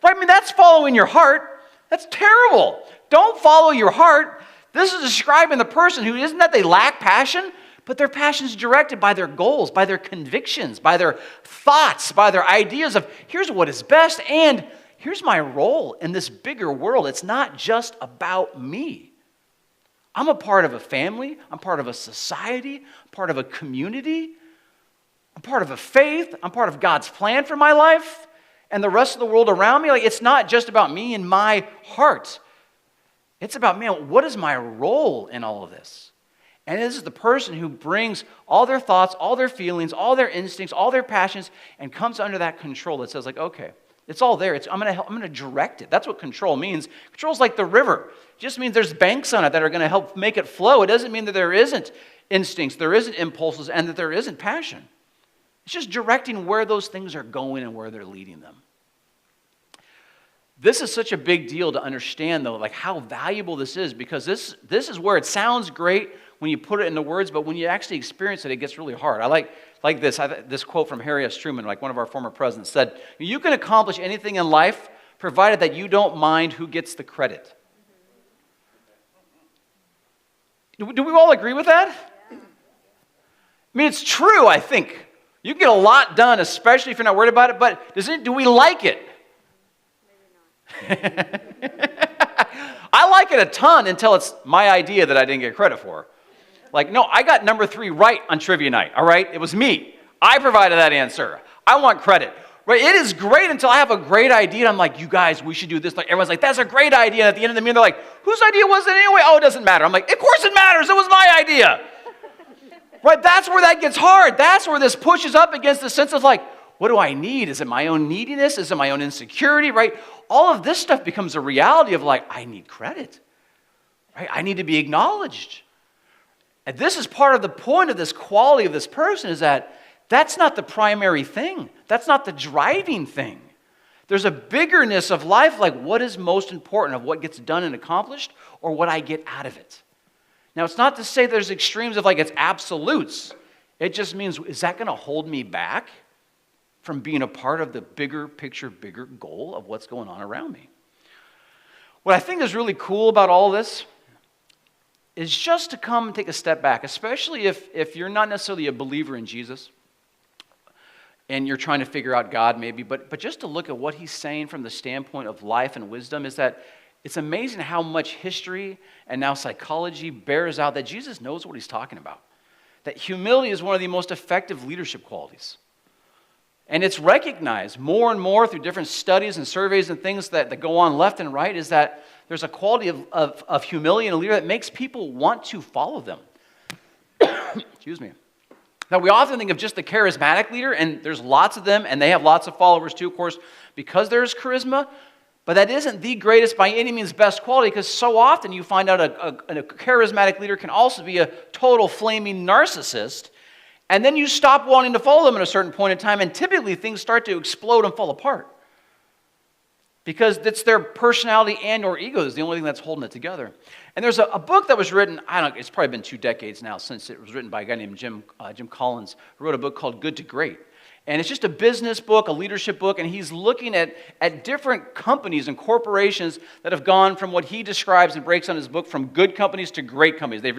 Right? I mean, that's following your heart. That's terrible. Don't follow your heart. This is describing the person who isn't that they lack passion, but their passion is directed by their goals, by their convictions, by their thoughts, by their ideas of here's what is best and here's my role in this bigger world. It's not just about me. I'm a part of a family. I'm part of a society. I'm part of a community. I'm part of a faith. I'm part of God's plan for my life and the rest of the world around me. Like it's not just about me and my heart. It's about, man, what is my role in all of this? And this is the person who brings all their thoughts, all their feelings, all their instincts, all their passions, and comes under that control that says, like, okay, it's all there. I'm going to direct it. That's what control means. Control is like the river. It just means there's banks on it that are going to help make it flow. It doesn't mean that there isn't instincts, there isn't impulses, and that there isn't passion. It's just directing where those things are going and where they're leading them. This is such a big deal to understand, though, like how valuable this is, because this is where it sounds great when you put it into words, but when you actually experience it, it gets really hard. I like this quote from Harry S. Truman, like one of our former presidents, said, "You can accomplish anything in life, provided that you don't mind who gets the credit." Do we all agree with that? I mean, it's true, I think. You can get a lot done, especially if you're not worried about it, but do we like it? I like it a ton until it's my idea that I didn't get credit for. Like, no, I got number 3 right on trivia night, all right? It was me. I provided that answer. I want credit. Right? It is great until I have a great idea and I'm like, you guys, we should do this. Like, everyone's like, that's a great idea. And at the end of the meeting, they're like, whose idea was it anyway? Oh, it doesn't matter. I'm like, of course it matters. It was my idea. Right? That's where that gets hard. That's where this pushes up against the sense of like, what do I need? Is it my own neediness? Is it my own insecurity? Right? All of this stuff becomes a reality of like, I need credit. Right? I need to be acknowledged. And this is part of the point of this quality of this person is that that's not the primary thing. That's not the driving thing. There's a biggerness of life, like what is most important of what gets done and accomplished or what I get out of it. Now, it's not to say there's extremes of like it's absolutes. It just means, is that going to hold me back from being a part of the bigger picture, bigger goal of what's going on around me? What I think is really cool about all this is just to come and take a step back, especially if you're not necessarily a believer in Jesus and you're trying to figure out God maybe, but just to look at what he's saying from the standpoint of life and wisdom is that it's amazing how much history and now psychology bears out that Jesus knows what he's talking about. That humility is one of the most effective leadership qualities. And it's recognized more and more through different studies and surveys and things that go on left and right is that there's a quality of humility in a leader that makes people want to follow them. Excuse me. Now, we often think of just the charismatic leader, and there's lots of them, and they have lots of followers too, of course, because there's charisma. But that isn't the greatest by any means best quality, because so often you find out a charismatic leader can also be a total flaming narcissist, and then you stop wanting to follow them at a certain point in time, and typically things start to explode and fall apart. Because it's their personality and or ego is the only thing that's holding it together. And there's a book that was written, I don't know, it's probably been 2 decades now since it was written by a guy named Jim Collins, who wrote a book called Good to Great. And it's just a business book, a leadership book, and he's looking at different companies and corporations that have gone from what he describes and breaks on his book from good companies to great companies. They've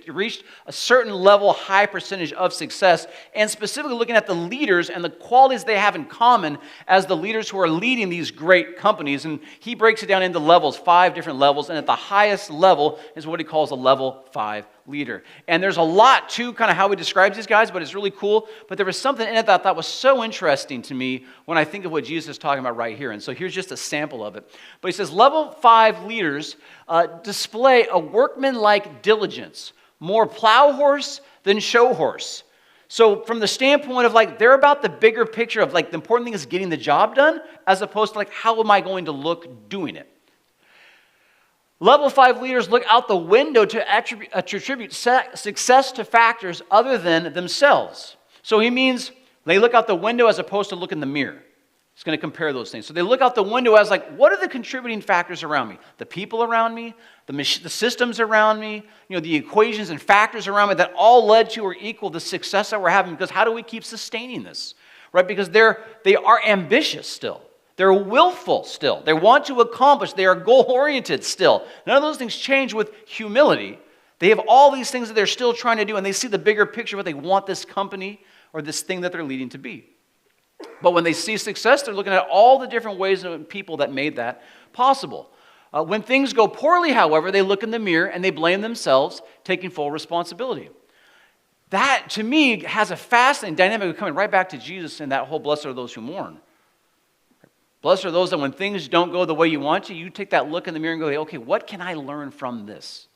reached a certain level, high percentage of success, and specifically looking at the leaders and the qualities they have in common as the leaders who are leading these great companies. And he breaks it down into levels, 5 different levels, and at the highest level is what he calls a level 5 leader. And there's a lot to kind of how he describes these guys, but it's really cool. But there was something in it that I thought was so interesting to me when I think of what Jesus is talking about right here. And so here's just a sample of it. But he says, level 5 leaders display a workman-like diligence, more plow horse than show horse. So from the standpoint of like, they're about the bigger picture of like, the important thing is getting the job done, as opposed to like, how am I going to look doing it? Level 5 leaders look out the window to attribute success to factors other than themselves. So he means they look out the window as opposed to look in the mirror. He's going to compare those things. So they look out the window as like, what are the contributing factors around me? The people around me, the systems around me, the equations and factors around me that all led to or equal the success that we're having. Because how do we keep sustaining this? Right? Because they are ambitious still. They're willful still. They want to accomplish. They are goal-oriented still. None of those things change with humility. They have all these things that they're still trying to do, and they see the bigger picture of what they want this company or this thing that they're leading to be. But when they see success, they're looking at all the different ways and people that made that possible. When things go poorly, however, they look in the mirror and they blame themselves, taking full responsibility. That, to me, has a fascinating dynamic of coming right back to Jesus and that whole blessed are those who mourn. Blessed are those that when things don't go the way you want to, you take that look in the mirror and go, okay, what can I learn from this?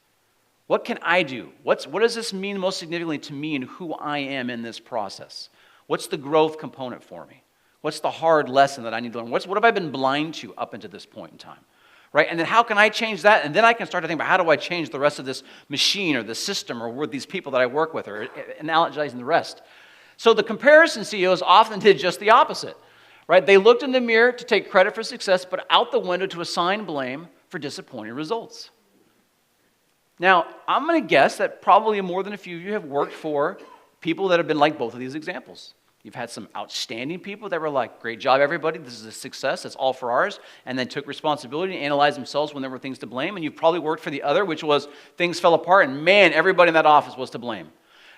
What can I do? What does this mean most significantly to me and who I am in this process? What's the growth component for me? What's the hard lesson that I need to learn? What have I been blind to up until this point in time? Right? And then how can I change that? And then I can start to think about how do I change the rest of this machine or the system or with these people that I work with or analogizing the rest. So the comparison CEOs often did just the opposite. Right? They looked in the mirror to take credit for success, but out the window to assign blame for disappointing results. Now, I'm going to guess that probably more than a few of you have worked for people that have been like both of these examples. You've had some outstanding people that were like, great job, everybody. This is a success. It's all for ours. And then took responsibility and analyzed themselves when there were things to blame. And you've probably worked for the other, which was things fell apart. And man, everybody in that office was to blame.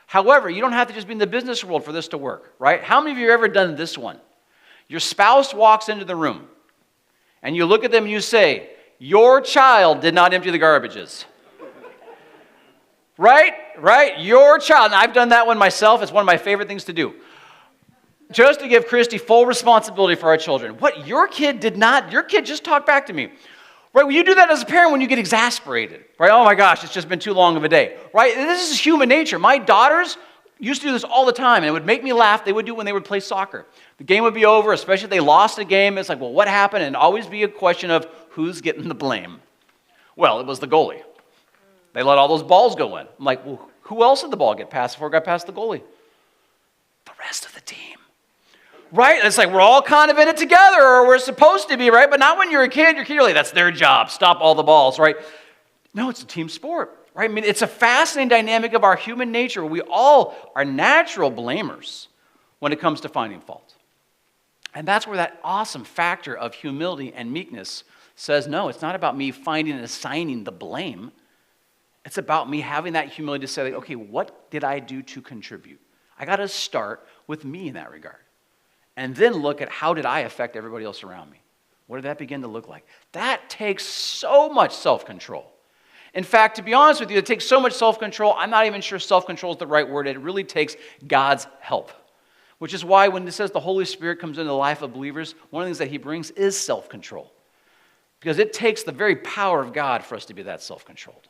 However, you don't have to just be in the business world for this to work, right? How many of you have ever done this one? Your spouse walks into the room, and you look at them and you say, your child did not empty the garbages. Right? Your child. And I've done that one myself. It's one of my favorite things to do. Just to give Christy full responsibility for our children. What? Your kid did not? Your kid just talked back to me. Right? Well, you do that as a parent when you get exasperated. Right? Oh my gosh, it's just been too long of a day. Right? This is human nature. My daughters used to do this all the time, and it would make me laugh. They would do it when they would play soccer. The game would be over, especially if they lost a game. It's like, well, what happened? And always be a question of who's getting the blame. Well, it was the goalie. They let all those balls go in. I'm like, well, who else did the ball get past before it got past the goalie? The rest of the team. Right? It's like we're all kind of in it together, or we're supposed to be, right? But not when you're a kid. You're like, that's their job. Stop all the balls, right? No, it's a team sport. Right? I mean, it's a fascinating dynamic of our human nature. We all are natural blamers when it comes to finding fault. And that's where that awesome factor of humility and meekness says, no, it's not about me finding and assigning the blame. It's about me having that humility to say, like, okay, what did I do to contribute? I got to start with me in that regard. And then look at how did I affect everybody else around me? What did that begin to look like? That takes so much self-control. In fact, to be honest with you, it takes so much self-control, I'm not even sure self-control is the right word. It really takes God's help. Which is why when it says the Holy Spirit comes into the life of believers, one of the things that he brings is self-control. Because it takes the very power of God for us to be that self-controlled.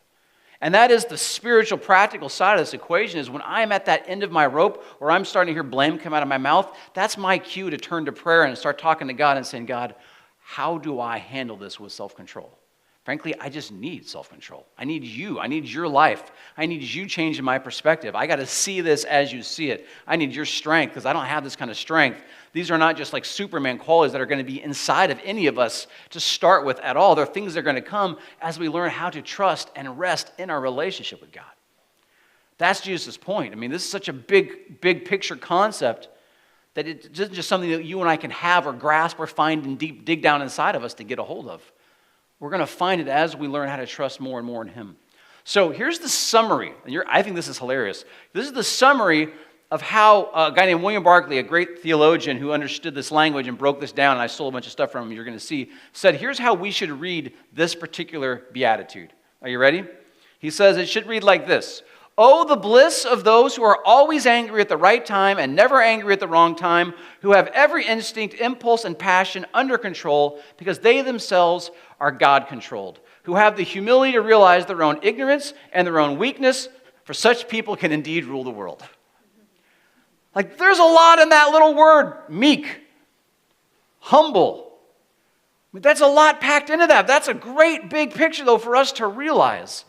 And that is the spiritual, practical side of this equation, is when I'm at that end of my rope or I'm starting to hear blame come out of my mouth, that's my cue to turn to prayer and start talking to God and saying, God, how do I handle this with self-control? Frankly, I just need self-control. I need you. I need your life. I need you changing my perspective. I got to see this as you see it. I need your strength because I don't have this kind of strength. These are not just like Superman qualities that are going to be inside of any of us to start with at all. They're things that are going to come as we learn how to trust and rest in our relationship with God. That's Jesus' point. I mean, this is such a big picture concept that it isn't just something that you and I can have or grasp or find and dig down inside of us to get a hold of. We're going to find it as we learn how to trust more and more in him. So here's the summary. And I think this is hilarious. This is the summary of how a guy named William Barclay, a great theologian who understood this language and broke this down, and I stole a bunch of stuff from him, you're going to see, said, here's how we should read this particular beatitude. Are you ready? He says it should read like this. Oh, the bliss of those who are always angry at the right time and never angry at the wrong time, who have every instinct, impulse, and passion under control because they themselves are God-controlled, who have the humility to realize their own ignorance and their own weakness, for such people can indeed rule the world. Like, there's a lot in that little word, meek, humble. I mean, that's a lot packed into that. That's a great big picture, though, for us to realize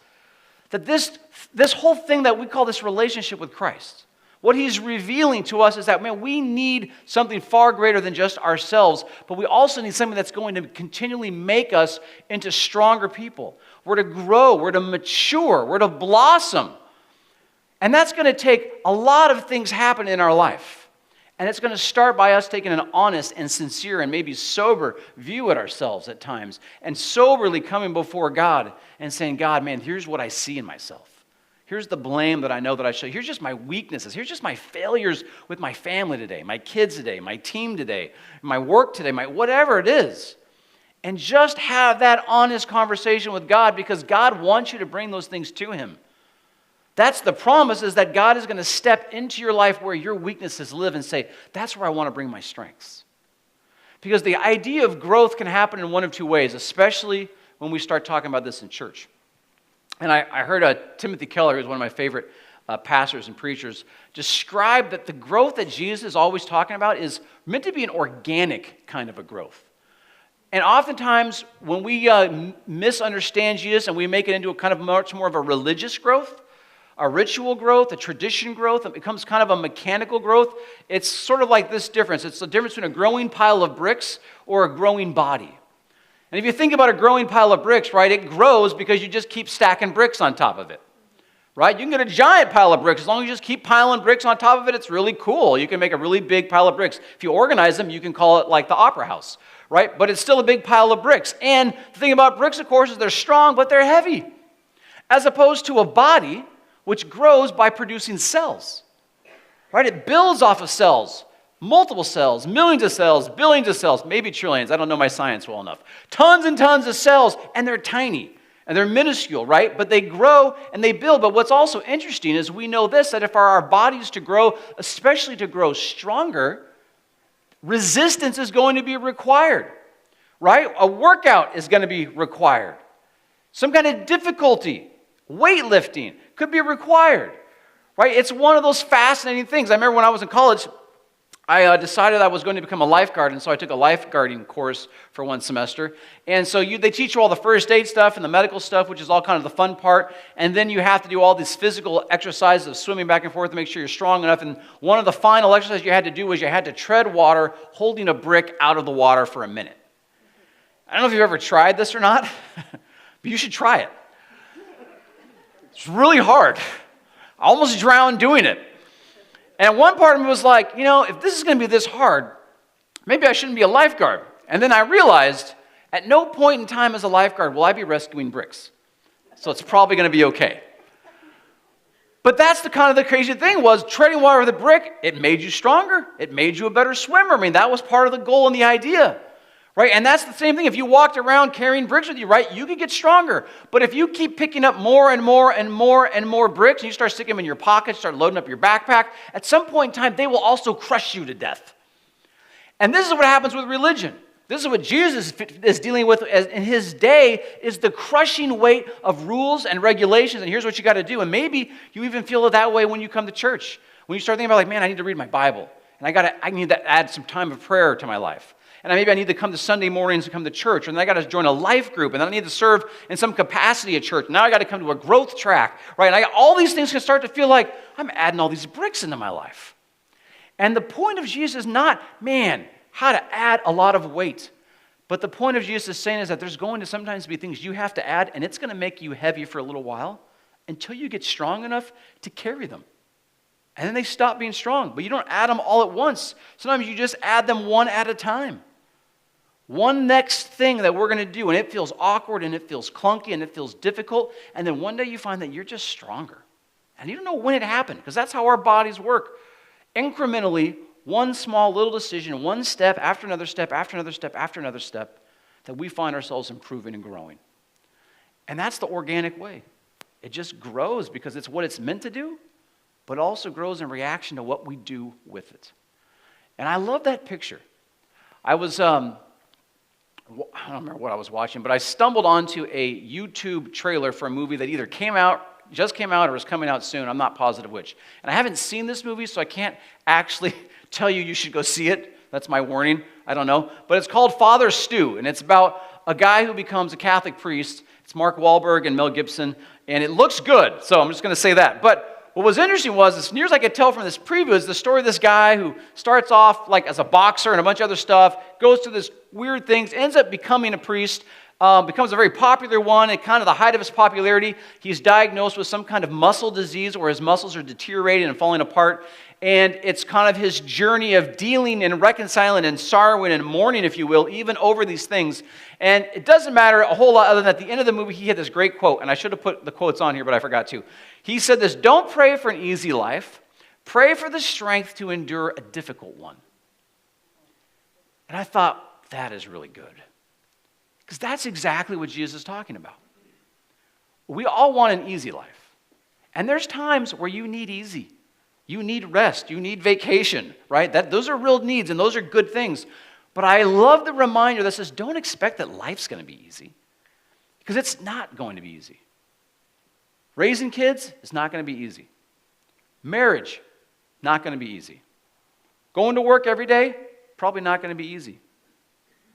that this whole thing that we call this relationship with Christ, what he's revealing to us is that, man, we need something far greater than just ourselves, but we also need something that's going to continually make us into stronger people. We're to grow, we're to mature, we're to blossom. And that's going to take a lot of things happen in our life. And it's going to start by us taking an honest and sincere and maybe sober view at ourselves at times, and soberly coming before God and saying, God, man, here's what I see in myself. Here's the blame that I know that I show. Here's just my weaknesses. Here's just my failures with my family today, my kids today, my team today, my work today, my whatever it is. And just have that honest conversation with God, because God wants you to bring those things to him. That's the promise, is that God is going to step into your life where your weaknesses live and say, that's where I want to bring my strengths. Because the idea of growth can happen in one of two ways, especially when we start talking about this in church. And I heard Timothy Keller, who's one of my favorite pastors and preachers, describe that the growth that Jesus is always talking about is meant to be an organic kind of a growth. And oftentimes, when we misunderstand Jesus and we make it into a kind of much more of a religious growth, a ritual growth, a tradition growth, it becomes kind of a mechanical growth. It's sort of like this difference. It's the difference between a growing pile of bricks or a growing body. And if you think about a growing pile of bricks, right, it grows because you just keep stacking bricks on top of it, right? You can get a giant pile of bricks. As long as you just keep piling bricks on top of it, it's really cool. You can make a really big pile of bricks. If you organize them, you can call it like the Opera House, right? But it's still a big pile of bricks. And the thing about bricks, of course, is they're strong, but they're heavy, as opposed to a body which grows by producing cells, right? It builds off of cells. Multiple cells, millions of cells, billions of cells, maybe trillions. I don't know my science well enough. Tons and tons of cells, and they're tiny, and they're minuscule, right? But they grow and they build. But what's also interesting is we know this, that if our bodies to grow, especially to grow stronger, resistance is going to be required, right? A workout is going to be required. Some kind of difficulty, weightlifting could be required, right? It's one of those fascinating things. I remember when I was in college, I decided I was going to become a lifeguard, and so I took a lifeguarding course for one semester. And so they teach you all the first aid stuff and the medical stuff, which is all kind of the fun part. And then you have to do all these physical exercises of swimming back and forth to make sure you're strong enough. And one of the final exercises you had to do was you had to tread water holding a brick out of the water for a minute. I don't know if you've ever tried this or not, but you should try it. It's really hard. I almost drowned doing it. And one part of me was like, if this is going to be this hard, maybe I shouldn't be a lifeguard. And then I realized at no point in time as a lifeguard will I be rescuing bricks. So it's probably going to be okay. But that's the kind of the crazy thing was treading water with a brick, it made you stronger. It made you a better swimmer. I mean, that was part of the goal and the idea, right? And that's the same thing. If you walked around carrying bricks with you, right, you could get stronger. But if you keep picking up more and more and more and more bricks, and you start sticking them in your pockets, start loading up your backpack, at some point in time, they will also crush you to death. And this is what happens with religion. This is what Jesus is dealing with in his day, is the crushing weight of rules and regulations, and here's what you got to do. And maybe you even feel it that way when you come to church. When you start thinking about, like, man, I need to read my Bible, and I need to add some time of prayer to my life. And maybe I need to come to Sunday mornings and come to church, and then I got to join a life group, and then I need to serve in some capacity at church. Now I got to come to a growth track, right? And all these things can start to feel like I'm adding all these bricks into my life. And the point of Jesus is not, man, how to add a lot of weight. But the point of Jesus is saying is that there's going to sometimes be things you have to add, and it's going to make you heavy for a little while until you get strong enough to carry them. And then they stop being strong. But you don't add them all at once. Sometimes you just add them one at a time. One next thing that we're going to do, and it feels awkward, and it feels clunky, and it feels difficult, and then one day you find that you're just stronger. And you don't know when it happened, because that's how our bodies work. Incrementally, one small little decision, one step after another step, after another step, after another step, that we find ourselves improving and growing. And that's the organic way. It just grows because it's what it's meant to do, but also grows in reaction to what we do with it. And I love that picture. I was, I don't remember what I was watching, but I stumbled onto a YouTube trailer for a movie that either just came out or is coming out soon. I'm not positive which. And I haven't seen this movie, so I can't actually tell you should go see it. That's my warning. I don't know. But it's called Father Stu, and it's about a guy who becomes a Catholic priest. It's Mark Wahlberg and Mel Gibson, and it looks good, so I'm just going to say that. But what was interesting was, as near as I could tell from this preview, is the story of this guy who starts off like as a boxer and a bunch of other stuff, goes through this weird things, ends up becoming a priest, becomes a very popular one. At kind of the height of his popularity, he's diagnosed with some kind of muscle disease where his muscles are deteriorating and falling apart. And it's kind of his journey of dealing and reconciling and sorrowing and mourning, if you will, even over these things. And it doesn't matter a whole lot other than at the end of the movie, he had this great quote, and I should have put the quotes on here, but I forgot to. He said this: "Don't pray for an easy life. Pray for the strength to endure a difficult one." And I thought, that is really good. Because that's exactly what Jesus is talking about. We all want an easy life. And there's times where you need easy. You need rest. You need vacation, right? Those are real needs, and those are good things. But I love the reminder that says, don't expect that life's going to be easy. Because it's not going to be easy. Raising kids is not going to be easy. Marriage, not going to be easy. Going to work every day, probably not going to be easy.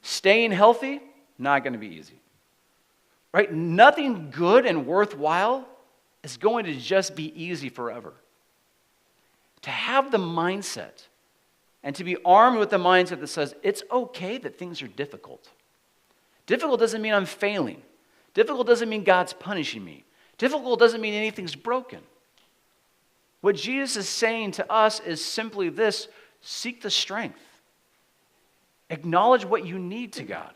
Staying healthy, not going to be easy. Right? Nothing good and worthwhile is going to just be easy forever. To have the mindset and to be armed with the mindset that says it's okay that things are difficult. Difficult doesn't mean I'm failing. Difficult doesn't mean God's punishing me. Difficult doesn't mean anything's broken. What Jesus is saying to us is simply this: seek the strength. Acknowledge what you need to God.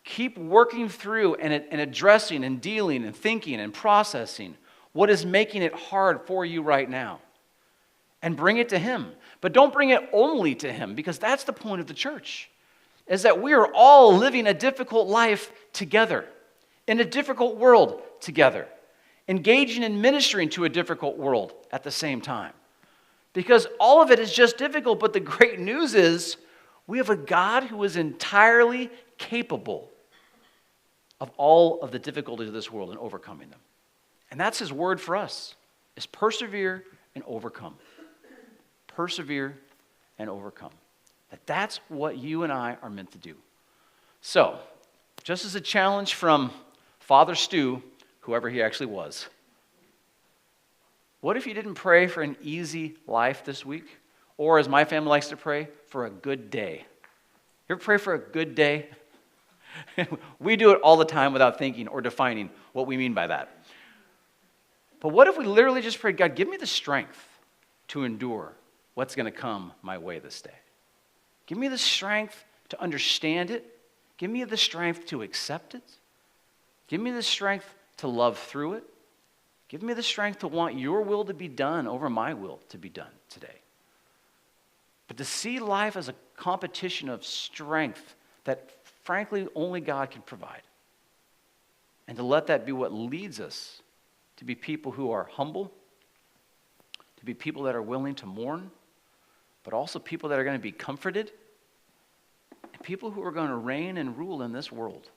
Keep working through and addressing and dealing and thinking and processing what is making it hard for you right now. And bring it to Him. But don't bring it only to Him, because that's the point of the church, is that we are all living a difficult life together, in a difficult world together, engaging in ministering to a difficult world at the same time. Because all of it is just difficult, but the great news is we have a God who is entirely capable of all of the difficulties of this world and overcoming them. And that's His word for us, is persevere and overcome. Persevere and overcome. That's what you and I are meant to do. So, just as a challenge from Father Stu, whoever he actually was, what if you didn't pray for an easy life this week? Or, as my family likes to pray, for a good day. You ever pray for a good day? We do it all the time without thinking or defining what we mean by that. But what if we literally just prayed, God, give me the strength to endure what's going to come my way this day? Give me the strength to understand it. Give me the strength to accept it. Give me the strength to love through it. Give me the strength to want your will to be done over my will to be done today. But to see life as a competition of strength that, frankly, only God can provide. And to let that be what leads us to be people who are humble, to be people that are willing to mourn, but also people that are going to be comforted, and people who are going to reign and rule in this world.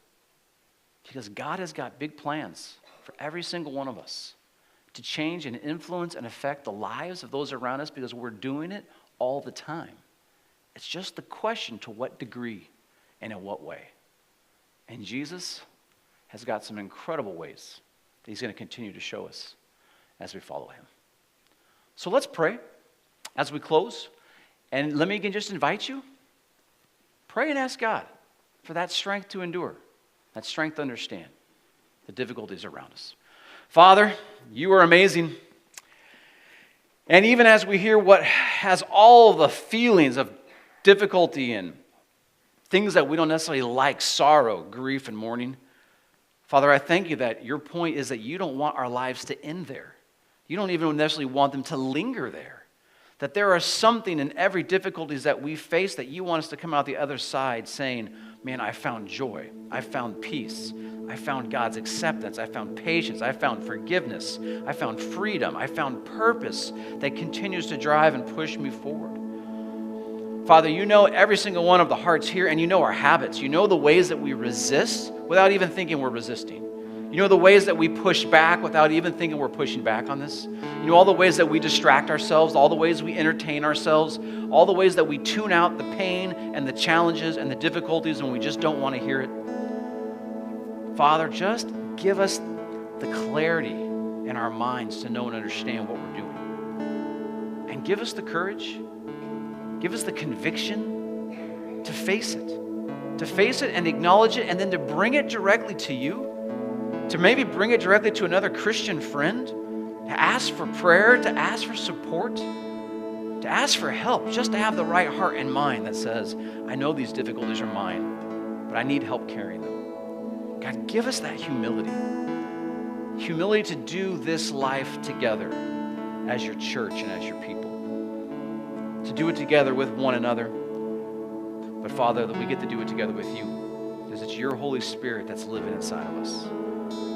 Because God has got big plans for every single one of us to change and influence and affect the lives of those around us, because we're doing it all the time. It's just the question to what degree and in what way. And Jesus has got some incredible ways that he's going to continue to show us as we follow him. So let's pray as we close. And let me again just invite you, pray and ask God for that strength to endure, that strength to understand the difficulties around us. Father, you are amazing. And even as we hear what has all the feelings of difficulty and things that we don't necessarily like, sorrow, grief, and mourning, Father, I thank you that your point is that you don't want our lives to end there. You don't even necessarily want them to linger there. That there are something in every difficulties that we face that you want us to come out the other side saying, man, I found joy. I found peace. I found God's acceptance. I found patience. I found forgiveness. I found freedom. I found purpose that continues to drive and push me forward. Father, you know every single one of the hearts here, and you know our habits. You know the ways that we resist without even thinking we're resisting. You know the ways that we push back without even thinking we're pushing back on this. You know all the ways that we distract ourselves, all the ways we entertain ourselves, all the ways that we tune out the pain and the challenges and the difficulties when we just don't want to hear it. Father, just give us the clarity in our minds to know and understand what we're doing. And give us the courage, give us the conviction to face it and acknowledge it, and then to bring it directly to you. To maybe bring it directly to another Christian friend, to ask for prayer, to ask for support, to ask for help, just to have the right heart and mind that says, I know these difficulties are mine, but I need help carrying them. God, give us that humility. Humility to do this life together as your church and as your people. To do it together with one another. But Father, that we get to do it together with you, because it's your Holy Spirit that's living inside of us.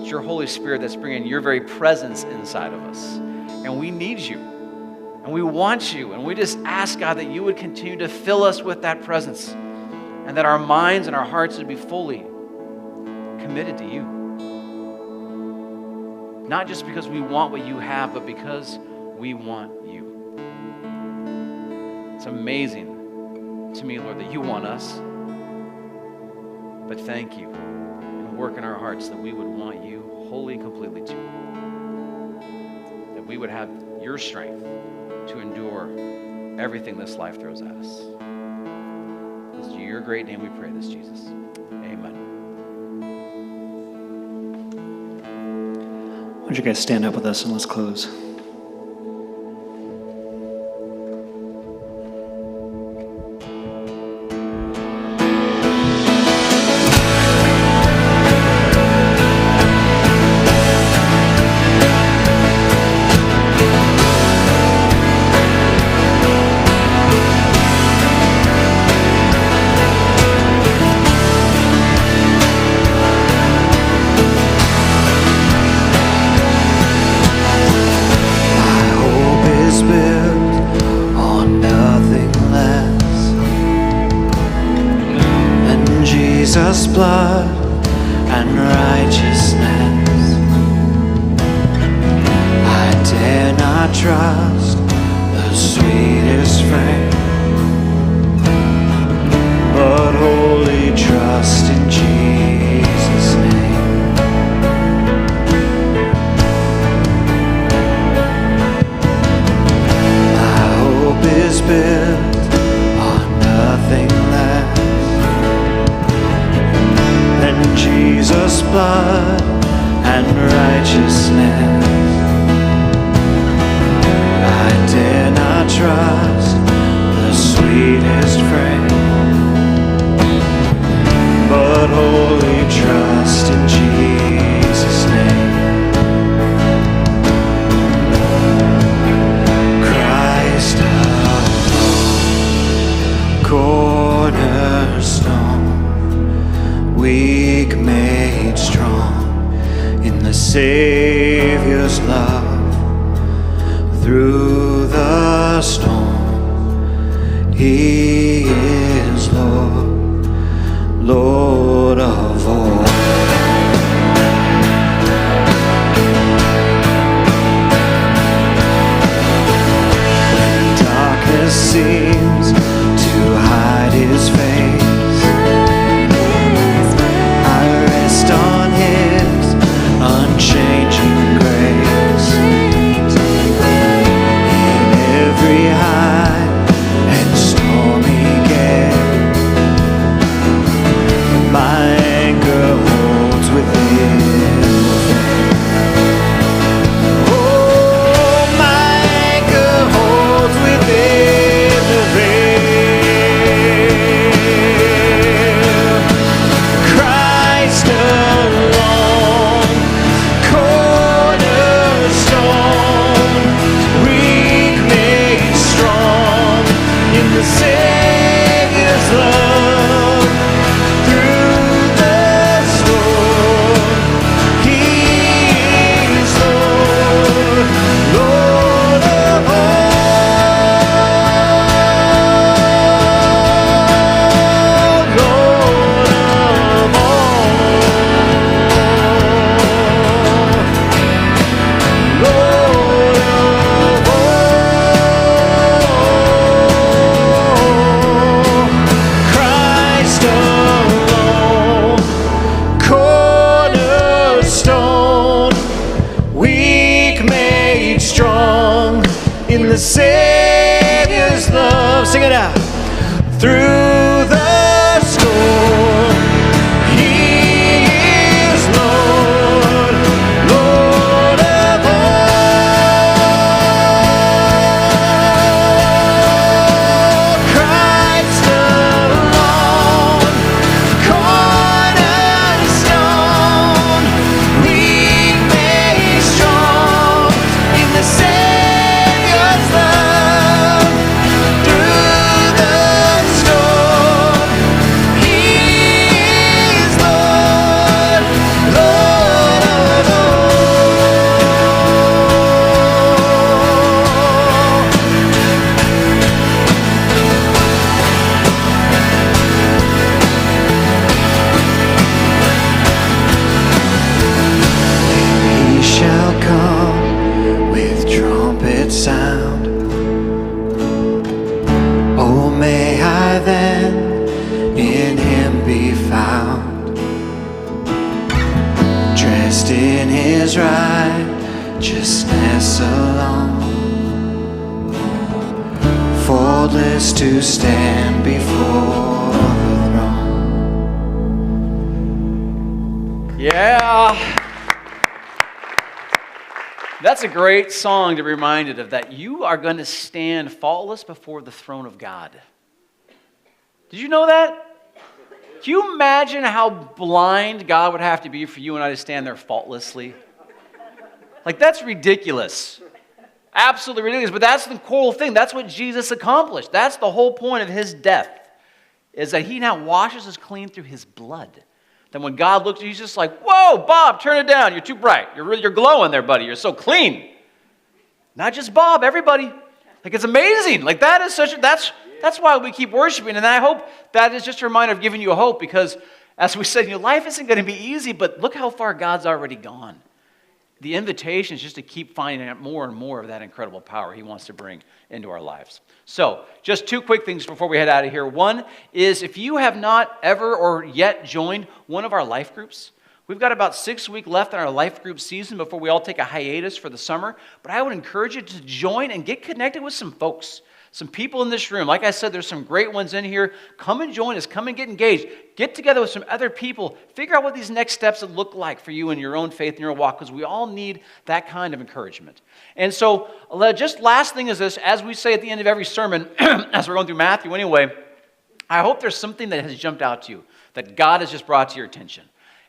It's your Holy Spirit that's bringing your very presence inside of us. And we need you. And we want you. And we just ask, God, that you would continue to fill us with that presence. And that our minds and our hearts would be fully committed to you. Not just because we want what you have, but because we want you. It's amazing to me, Lord, that you want us. But thank you. Work in our hearts that we would want you wholly and completely too. That we would have your strength to endure everything this life throws at us. It's in your great name we pray this, Jesus. Amen. Why don't you guys stand up with us and let's close. Jesus' blood and righteousness. I dare not trust the sweetest frame, but wholly trust in Jesus' name. My hope is built on nothing less than Jesus' blood and righteousness. I dare not trust the sweetest frame, Savior's love through the storm. He is Lord, Lord of all. When darkness seems to hide His face, I rest on His unchanging grace. In every high and stormy gale, my anchor holds within the veil. Oh, my anchor holds within the veil. Christ alone, cornerstone, weak made strong in the Savior's love. Through the storm, He is Lord, Lord of all, Lord of all, Lord of all. Christ alone, cornerstone, weak made strong in the Savior's love. Sing it out. Through the storm, He is Lord, Lord of all. Christ alone, cornerstone, weak made strong in the Savior's love. Through the storm, He is Lord, Lord of all. He shall come with trumpet sound. Oh, may I then in Him be found, dressed in His righteousness alone, faultless to stand before the throne. Yeah. That's a great song to be reminded of, that you are going to stand faultless before the throne of God. Did you know that? Can you imagine how blind God would have to be for you and I to stand there faultlessly? Like, that's ridiculous. Absolutely ridiculous. But that's the cool thing. That's what Jesus accomplished. That's the whole point of His death, is that He now washes us clean through His blood. Then when God looks at you, He's just like, whoa, Bob, turn it down. You're too bright. You're glowing there, buddy. You're so clean. Not just Bob, everybody. Like, it's amazing. Like, that is such a, that's why we keep worshiping. And I hope that is just a reminder of giving you a hope, because as we said, life isn't going to be easy, but look how far God's already gone. The invitation is just to keep finding out more and more of that incredible power He wants to bring into our lives. So, just two quick things before we head out of here. One is, if you have not ever or yet joined one of our life groups, we've got about 6 weeks left in our life group season before we all take a hiatus for the summer. But I would encourage you to join and get connected with some folks, some people in this room. Like I said, there's some great ones in here. Come and join us. Come and get engaged. Get together with some other people. Figure out what these next steps would look like for you in your own faith and your walk, because we all need that kind of encouragement. And so, just last thing is this, as we say at the end of every sermon, as we're going through Matthew anyway, I hope there's something that has jumped out to you, that God has just brought to your attention.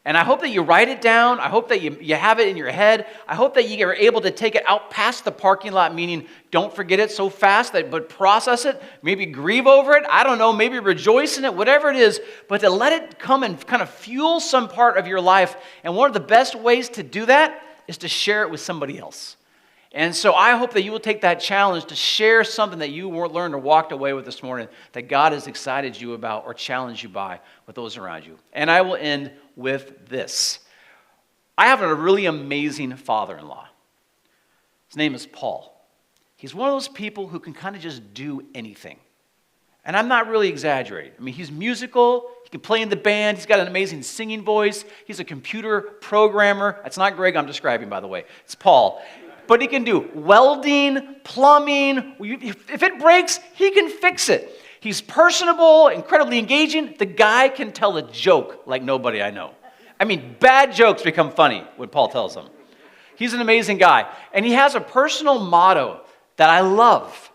And I hope that you write it down. I hope that you have it in your head. I hope that you are able to take it out past the parking lot, meaning don't forget it so fast, but process it, maybe grieve over it. I don't know, maybe rejoice in it, whatever it is, but to let it come and kind of fuel some part of your life. And one of the best ways to do that is to share it with somebody else. And so I hope that you will take that challenge to share something that you learned or walked away with this morning that God has excited you about or challenged you by with those around you. And I will end with this. I have a really amazing father-in-law. His name is Paul. He's one of those people who can kind of just do anything. And I'm not really exaggerating. I mean, he's musical. He can play in the band. He's got an amazing singing voice. He's a computer programmer. That's not Greg I'm describing, by the way. It's Paul. But he can do welding, plumbing. If it breaks, he can fix it. He's personable, incredibly engaging. The guy can tell a joke like nobody I know. I mean, bad jokes become funny when Paul tells them. He's an amazing guy. And he has a personal motto that I love.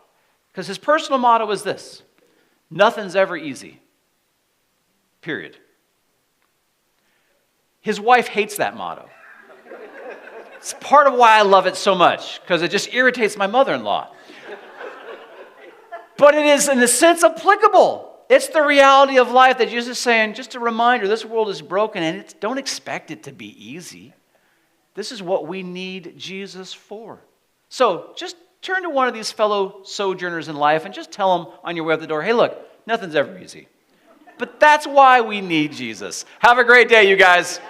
Because his personal motto is this: nothing's ever easy. Period. His wife hates that motto. It's part of why I love it so much, because it just irritates my mother-in-law. But it is, in a sense, applicable. It's the reality of life that Jesus is saying, just a reminder, this world is broken, and don't expect it to be easy. This is what we need Jesus for. So just turn to one of these fellow sojourners in life and just tell them on your way out the door, hey, look, nothing's ever easy. But that's why we need Jesus. Have a great day, you guys.